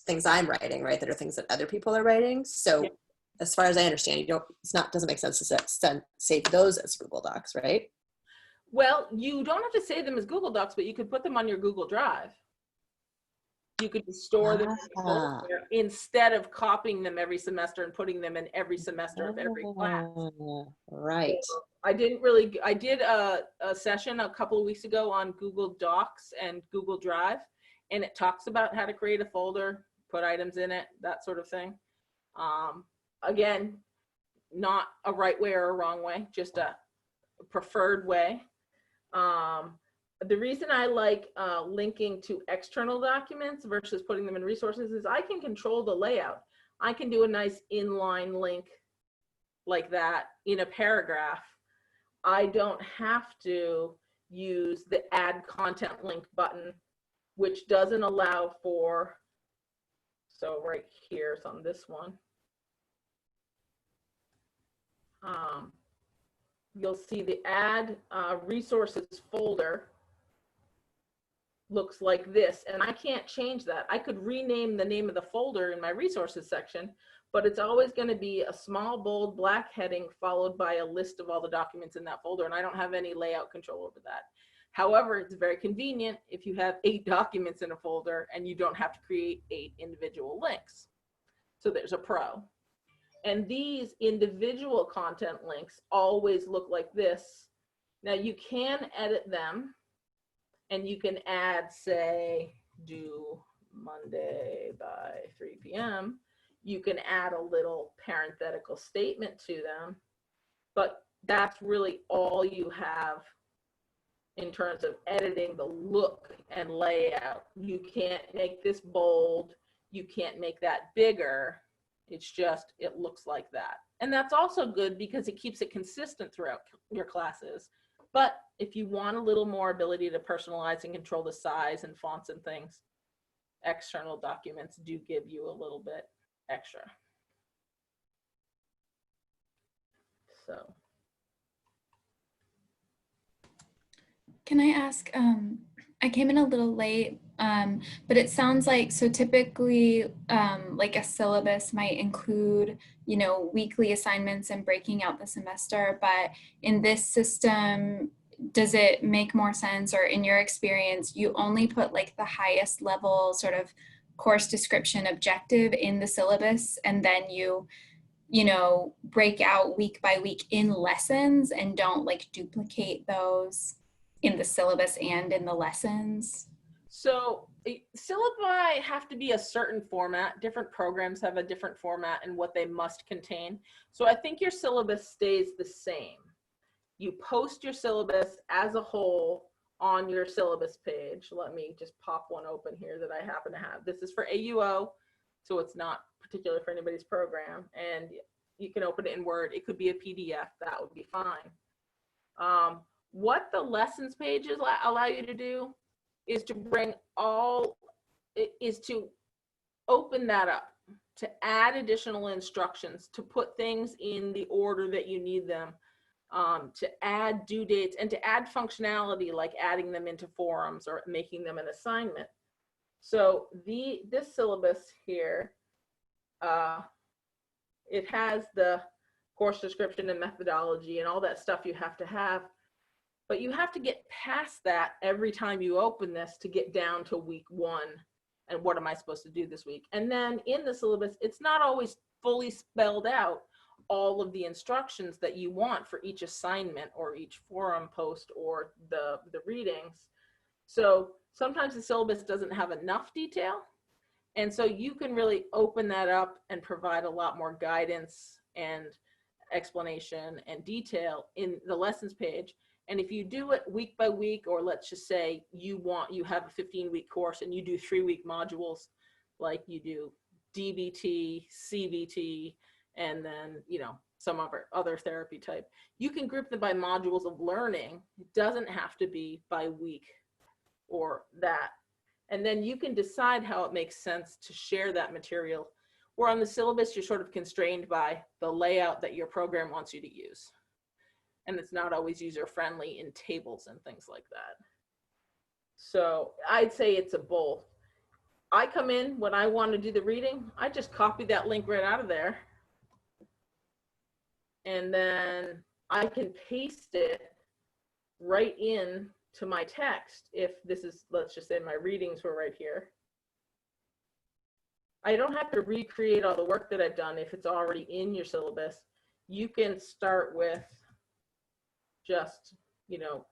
things I'm writing, right? That are things that other people are writing. So as far as I understand, doesn't make sense to save those as Google Docs, right? Well, you don't have to save them as Google Docs, but you could put them on your Google Drive. You could store them in a folder instead of copying them every semester and putting them in every semester of every class. Right. I did a session a couple of weeks ago on Google Docs and Google Drive, and it talks about how to create a folder, put items in it, that sort of thing. Again, not a right way or a wrong way, just a preferred way. The reason I like linking to external documents versus putting them in resources is I can control the layout. I can do a nice inline link like that in a paragraph. I don't have to use the add content link button, which doesn't allow for, so right here, it's on this one. You'll see the add resources folder looks like this, and I can't change that. I could rename the name of the folder in my resources section, but it's always going to be a small bold black heading followed by a list of all the documents in that folder, and I don't have any layout control over that. However, it's very convenient if you have 8 documents in a folder and you don't have to create 8 individual links. So there's a pro. And these individual content links always look like this. Now you can edit them, and you can add, say, due Monday by 3 p.m. You can add a little parenthetical statement to them, but that's really all you have in terms of editing the look and layout. You can't make this bold. You can't make that bigger. It's just, it looks like that. And that's also good because it keeps it consistent throughout your classes. But if you want a little more ability to personalize and control the size and fonts and things, external documents do give you a little bit extra. So. Can I ask, I came in a little late, but it sounds like, so typically like a syllabus might include, you know, weekly assignments and breaking out the semester, but in this system, does it make more sense, or in your experience, you only put like the highest level sort of course description objective in the syllabus, and then you know, break out week by week in lessons and don't like duplicate those in the syllabus and in the lessons? So syllabi have to be a certain format. Different programs have a different format and what they must contain. So I think your syllabus stays the same. You post your syllabus as a whole on your syllabus page. Let me just pop one open here that I happen to have. This is for AUO, so it's not particular for anybody's program. And you can open it in Word. It could be a PDF. That would be fine. What the lessons pages allow you to do is to open that up, to add additional instructions, to put things in the order that you need them, to add due dates, and to add functionality like adding them into forums or making them an assignment. So this syllabus here, it has the course description and methodology and all that stuff you have to have. But you have to get past that every time you open this to get down to week 1 and what am I supposed to do this week. And then in the syllabus, it's not always fully spelled out all of the instructions that you want for each assignment or each forum post or the readings. So sometimes the syllabus doesn't have enough detail. And so you can really open that up and provide a lot more guidance and explanation and detail in the lessons page. And if you do it week by week, or let's just say you have a 15-week course and you do 3-week modules, like you do DBT, CBT, and then, you know, some other therapy type, you can group them by modules of learning. It doesn't have to be by week or that. And then you can decide how it makes sense to share that material. Where on the syllabus, you're sort of constrained by the layout that your program wants you to use. And it's not always user-friendly in tables and things like that. So I'd say it's a both. I come in when I want to do the reading, I just copy that link right out of there. And then I can paste it right in to my text. If this is, let's just say my readings were right here. I don't have to recreate all the work that I've done if it's already in your syllabus. You can start with just,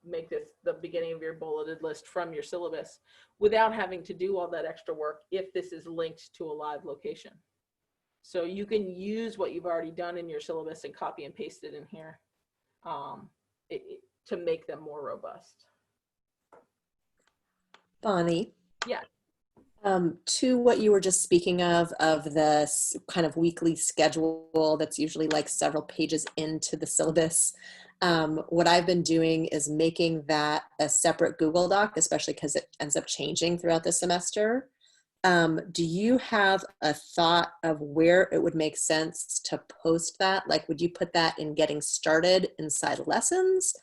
make this the beginning of your bulleted list from your syllabus without having to do all that extra work if this is linked to a live location. So you can use what you've already done in your syllabus and copy and paste it in here to make them more robust. Bonnie? Yeah. To what you were just speaking of the kind of weekly schedule that's usually like several pages into the syllabus, what I've been doing is making that a separate Google Doc, especially because it ends up changing throughout the semester. Do you have a thought of where it would make sense to post that? Like, would you put that in getting started inside lessons?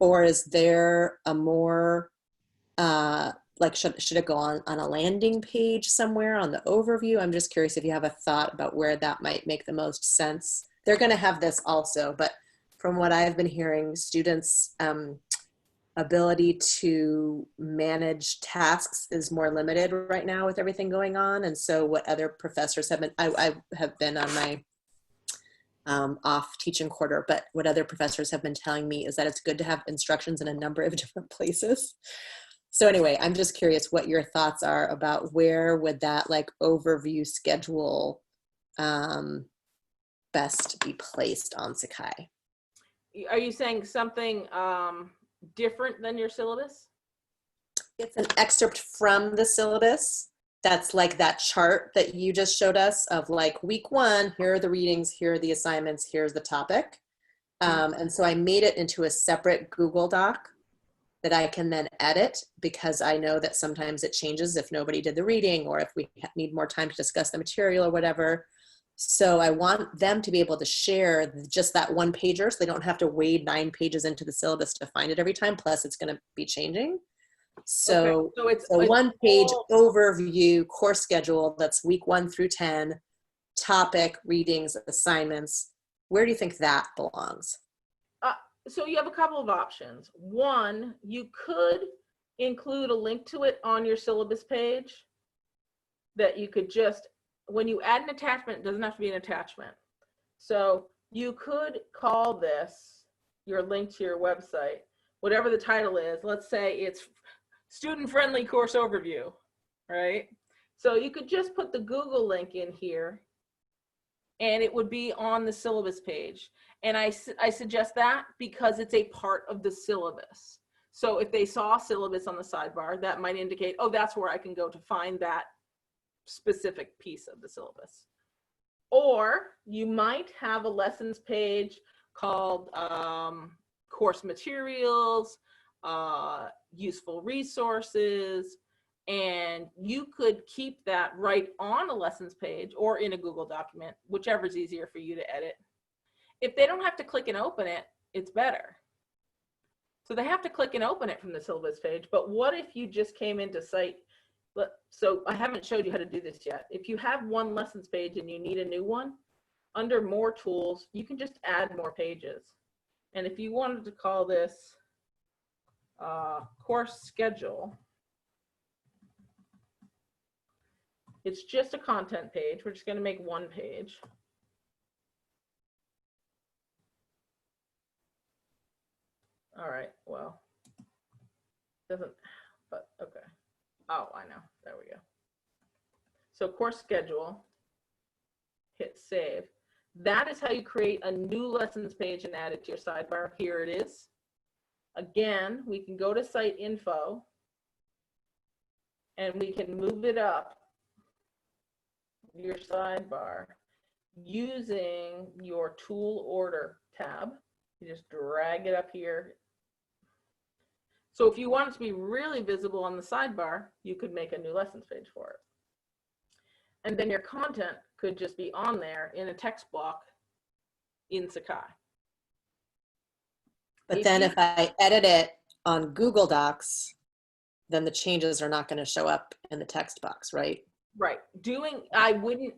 Or is there a more, like, should it go on a landing page somewhere on the overview? I'm just curious if you have a thought about where that might make the most sense. They're going to have this also, but from what I've been hearing, students' ability to manage tasks is more limited right now with everything going on. And so what other professors have been, I have been on my off teaching quarter, but what other professors have been telling me is that it's good to have instructions in a number of different places. So anyway, I'm just curious what your thoughts are about where would that like overview schedule best be placed on Sakai? Are you saying something different than your syllabus? It's an excerpt from the syllabus. That's like that chart that you just showed us of like week 1, here are the readings, here are the assignments, here's the topic. And so I made it into a separate Google Doc that I can then edit, because I know that sometimes it changes if nobody did the reading or if we need more time to discuss the material or whatever. So I want them to be able to share just that one pager so they don't have to wade 9 pages into the syllabus to find it every time. Plus it's going to be changing. So, okay. It's a one page overview course schedule that's week 1 through 10, topic, readings, assignments. Where do you think that belongs? So you have a couple of options. One, you could include a link to it on your syllabus page that you could just, when you add an attachment, it doesn't have to be an attachment. So you could call this your link to your website, whatever the title is. Let's say it's student-friendly course overview, right? So you could just put the Google link in here and it would be on the syllabus page. And I suggest that because it's a part of the syllabus. So if they saw syllabus on the sidebar, that might indicate, oh, that's where I can go to find that specific piece of the syllabus. Or you might have a lessons page called course materials, useful resources, and you could keep that right on a lessons page or in a Google document, whichever is easier for you to edit. If they don't have to click and open it, it's better. So they have to click and open it from the syllabus page, but what if you just came into site? So I haven't showed you how to do this yet. If you have one lessons page and you need a new one, under more tools, you can just add more pages. And if you wanted to call this course schedule, it's just a content page. We're just going to make one page. All right, well, doesn't, but okay. Oh, I know, there we go. So course schedule, hit save. That is how you create a new lessons page and add it to your sidebar. Here it is. Again, we can go to site info and we can move it up your sidebar using your tool order tab. You just drag it up here. So if you want it to be really visible on the sidebar, you could make a new lessons page for it. And then your content could just be on there in a text block in Sakai. But then if I edit it on Google Docs, then the changes are not going to show up in the text box, right? Right. I wouldn't,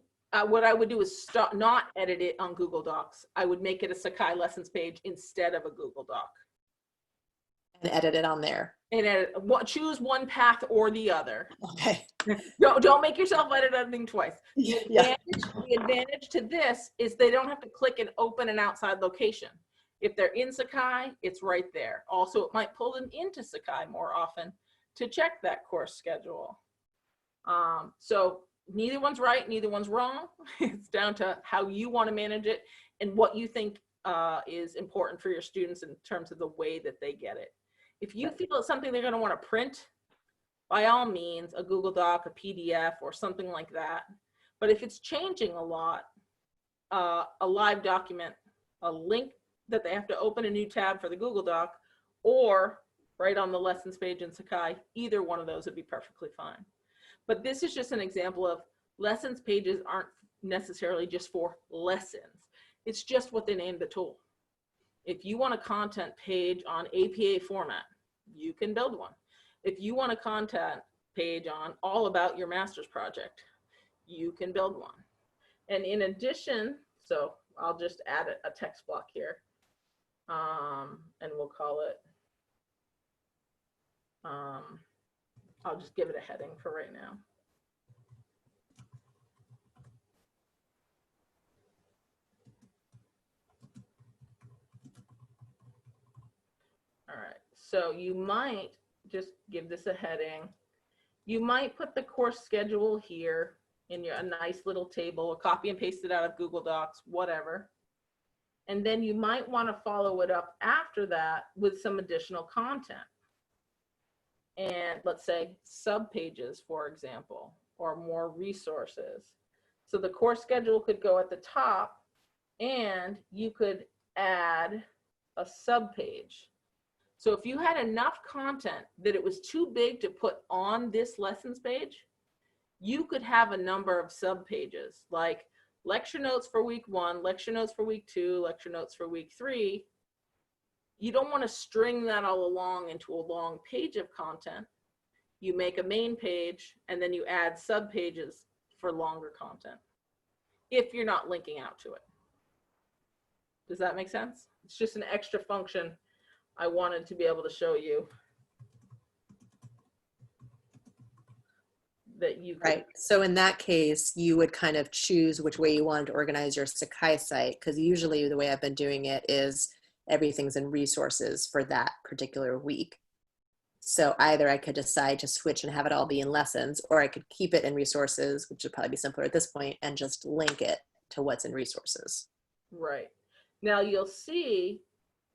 what I would do is not edit it on Google Docs. I would make it a Sakai lessons page instead of a Google Doc. And edit it on there. And choose one path or the other. Okay. Don't make yourself edit everything twice. The advantage to this is they don't have to click and open an outside location. If they're in Sakai, it's right there. Also, it might pull them into Sakai more often to check that course schedule. So neither one's right, neither one's wrong. It's down to how you want to manage it and what you think is important for your students in terms of the way that they get it. If you feel it's something they're going to want to print, by all means, a Google Doc, a PDF, or something like that. But if it's changing a lot, a live document, a link that they have to open a new tab for the Google Doc, or right on the lessons page in Sakai, either one of those would be perfectly fine. But this is just an example of lessons pages aren't necessarily just for lessons. It's just what they named the tool. If you want a content page on APA format, you can build one. If you want a content page on all about your master's project, you can build one. And in addition, so I'll just add a text block here, and we'll call it, I'll just give it a heading for right now. All right, so you might just give this a heading. You might put the course schedule here in a nice little table, or copy and paste it out of Google Docs, whatever. And then you might want to follow it up after that with some additional content. And let's say subpages, for example, or more resources. So the course schedule could go at the top, and you could add a subpage. So if you had enough content that it was too big to put on this lessons page, you could have a number of subpages, like lecture notes for week 1, lecture notes for week 2, lecture notes for week 3. You don't want to string that all along into a long page of content. You make a main page, and then you add subpages for longer content, if you're not linking out to it. Does that make sense? It's just an extra function I wanted to be able to show you that you could. Right. So in that case, you would kind of choose which way you wanted to organize your Sakai site, because usually the way I've been doing it is everything's in resources for that particular week. So either I could decide to switch and have it all be in lessons, or I could keep it in resources, which would probably be simpler at this point, and just link it to what's in resources. Right. Now you'll see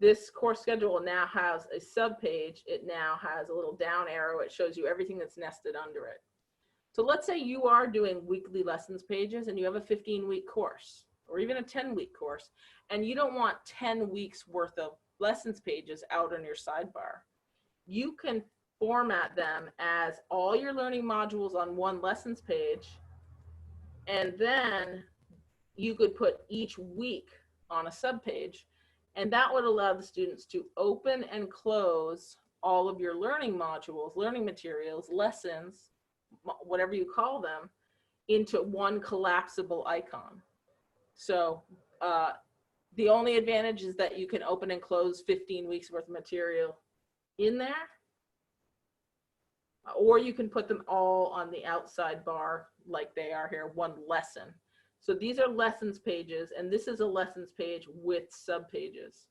this course schedule now has a subpage. It now has a little down arrow. It shows you everything that's nested under it. So let's say you are doing weekly lessons pages and you have a 15-week course, or even a 10-week course, and you don't want 10 weeks worth of lessons pages out on your sidebar. You can format them as all your learning modules on one lessons page, and then you could put each week on a subpage, and that would allow the students to open and close all of your learning modules, learning materials, lessons, whatever you call them, into one collapsible icon. So the only advantage is that you can open and close 15 weeks worth of material in there, or you can put them all on the outside bar like they are here, one lesson. So these are lessons pages, and this is a lessons page with subpages.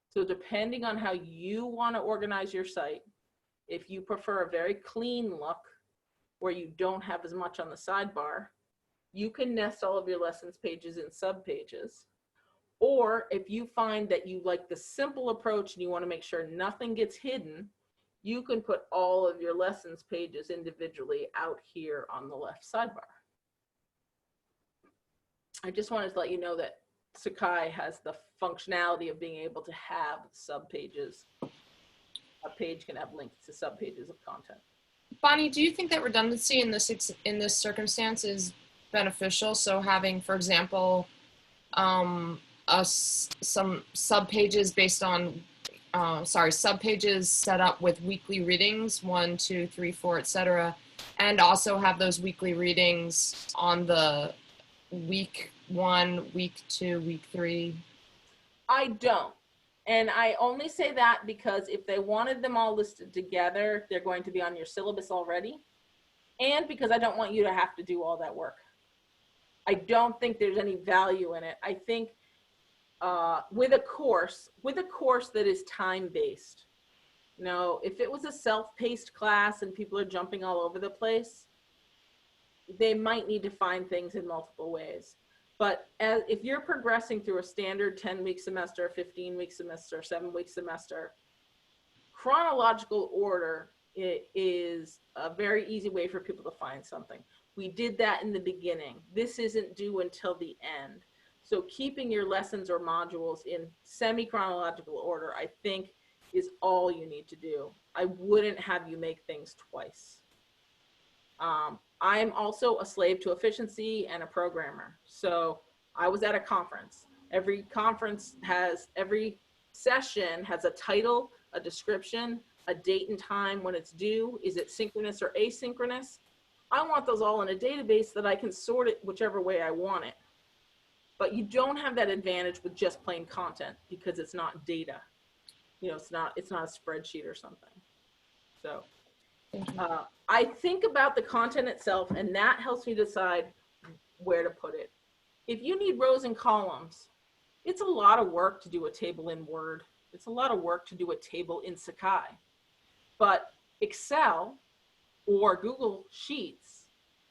So depending on how you want to organize your site, if you prefer a very clean look where you don't have as much on the sidebar, you can nest all of your lessons pages in subpages. Or if you find that you like the simple approach and you want to make sure nothing gets hidden, you can put all of your lessons pages individually out here on the left sidebar. I just wanted to let you know that Sakai has the functionality of being able to have subpages. A page can have links to subpages of content. Bonnie, do you think that redundancy in this circumstance is beneficial? So having, for example, some subpages based on, subpages set up with weekly readings, 1, 2, 3, 4, etc., and also have those weekly readings on the week 1, week 2, week 3? I don't. And I only say that because if they wanted them all listed together, they're going to be on your syllabus already. And because I don't want you to have to do all that work. I don't think there's any value in it. I think with a course that is time-based. Now, if it was a self-paced class and people are jumping all over the place, they might need to find things in multiple ways. But if you're progressing through a standard 10-week semester, 15-week semester, 7-week semester, chronological order is a very easy way for people to find something. We did that in the beginning. This isn't due until the end. So keeping your lessons or modules in semi-chronological order, I think, is all you need to do. I wouldn't have you make things twice. I am also a slave to efficiency and a programmer. So I was at a conference. Every session has a title, a description, a date and time when it's due. Is it synchronous or asynchronous? I want those all in a database that I can sort it whichever way I want it. But you don't have that advantage with just plain content because it's not data. You know, it's not a spreadsheet or something. So I think about the content itself, and that helps me decide where to put it. If you need rows and columns, it's a lot of work to do a table in Word. It's a lot of work to do a table in Sakai. But Excel or Google Sheets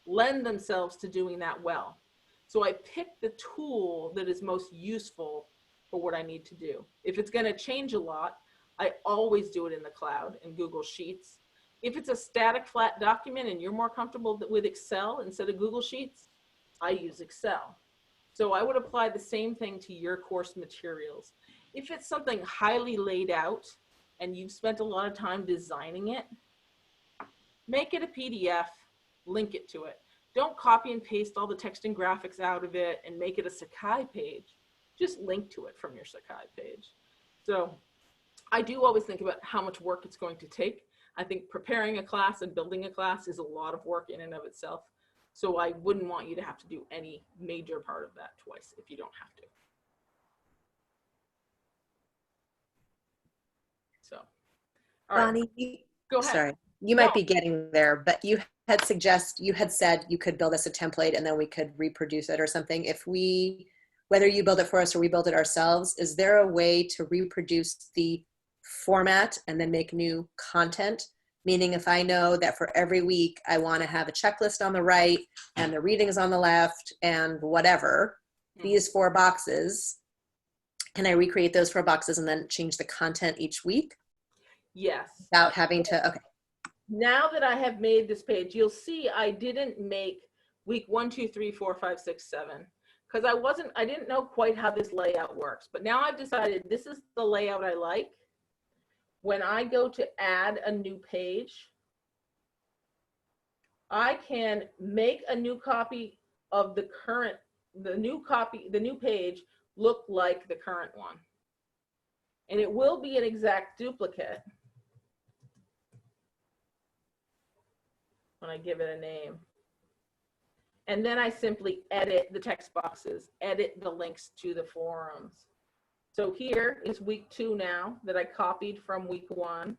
lend themselves to doing that well. So I pick the tool that is most useful for what I need to do. If it's going to change a lot, I always do it in the cloud in Google Sheets. If it's a static flat document and you're more comfortable with Excel instead of Google Sheets, I use Excel. So I would apply the same thing to your course materials. If it's something highly laid out and you've spent a lot of time designing it, make it a PDF, link it to it. Don't copy and paste all the text and graphics out of it and make it a Sakai page. Just link to it from your Sakai page. So I do always think about how much work it's going to take. I think preparing a class and building a class is a lot of work in and of itself. So I wouldn't want you to have to do any major part of that twice if you don't have to. So, all right. Bonnie, Go ahead. sorry, you might be getting there, but you had said you could build us a template and then we could reproduce it or something. Whether you build it for us or we build it ourselves, is there a way to reproduce the format and then make new content? Meaning if I know that for every week I want to have a checklist on the right and the readings on the left and whatever, these 4 boxes, can I recreate those 4 boxes and then change the content each week? Yes. Without having to, okay. Now that I have made this page, you'll see I didn't make week 1, 2, 3, 4, 5, 6, 7 because I didn't know quite how this layout works. But now I've decided this is the layout I like. When I go to add a new page, I can make a new copy of the new page look like the current one. And it will be an exact duplicate when I give it a name. And then I simply edit the text boxes, edit the links to the forums. So here is week 2 now that I copied from week 1.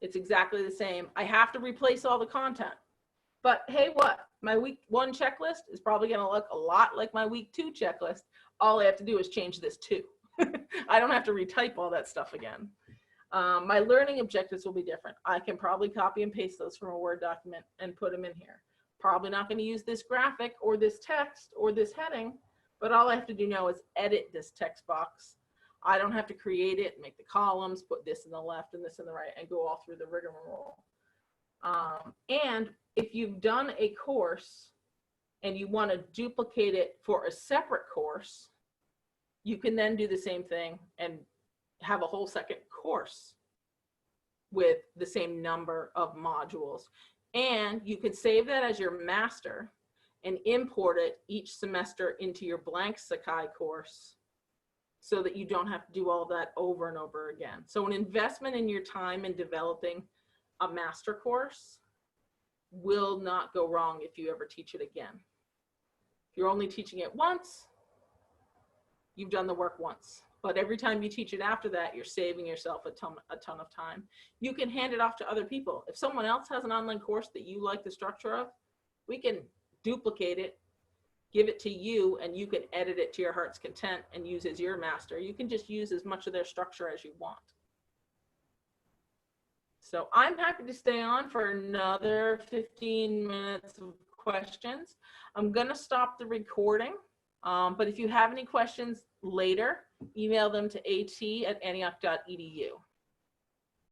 It's exactly the same. I have to replace all the content. But hey, what? My week 1 checklist is probably going to look a lot like my week 2 checklist. All I have to do is change this too. I don't have to retype all that stuff again. My learning objectives will be different. I can probably copy and paste those from a Word document and put them in here. Probably not going to use this graphic or this text or this heading, but all I have to do now is edit this text box. I don't have to create it, make the columns, put this in the left and this in the right, and go all through the rigmarole. And if you've done a course and you want to duplicate it for a separate course, you can then do the same thing and have a whole second course with the same number of modules. And you can save that as your master and import it each semester into your blank Sakai course so that you don't have to do all that over and over again. So an investment in your time in developing a master course will not go wrong if you ever teach it again. If you're only teaching it once, you've done the work once. But every time you teach it after that, you're saving yourself a ton of time. You can hand it off to other people. If someone else has an online course that you like the structure of, we can duplicate it, give it to you and you can edit it to your heart's content and use as your master. You can just use as much of their structure as you want. So I'm happy to stay on for another 15 minutes of questions. I'm going to stop the recording, but if you have any questions later, email them to at@antioch.edu.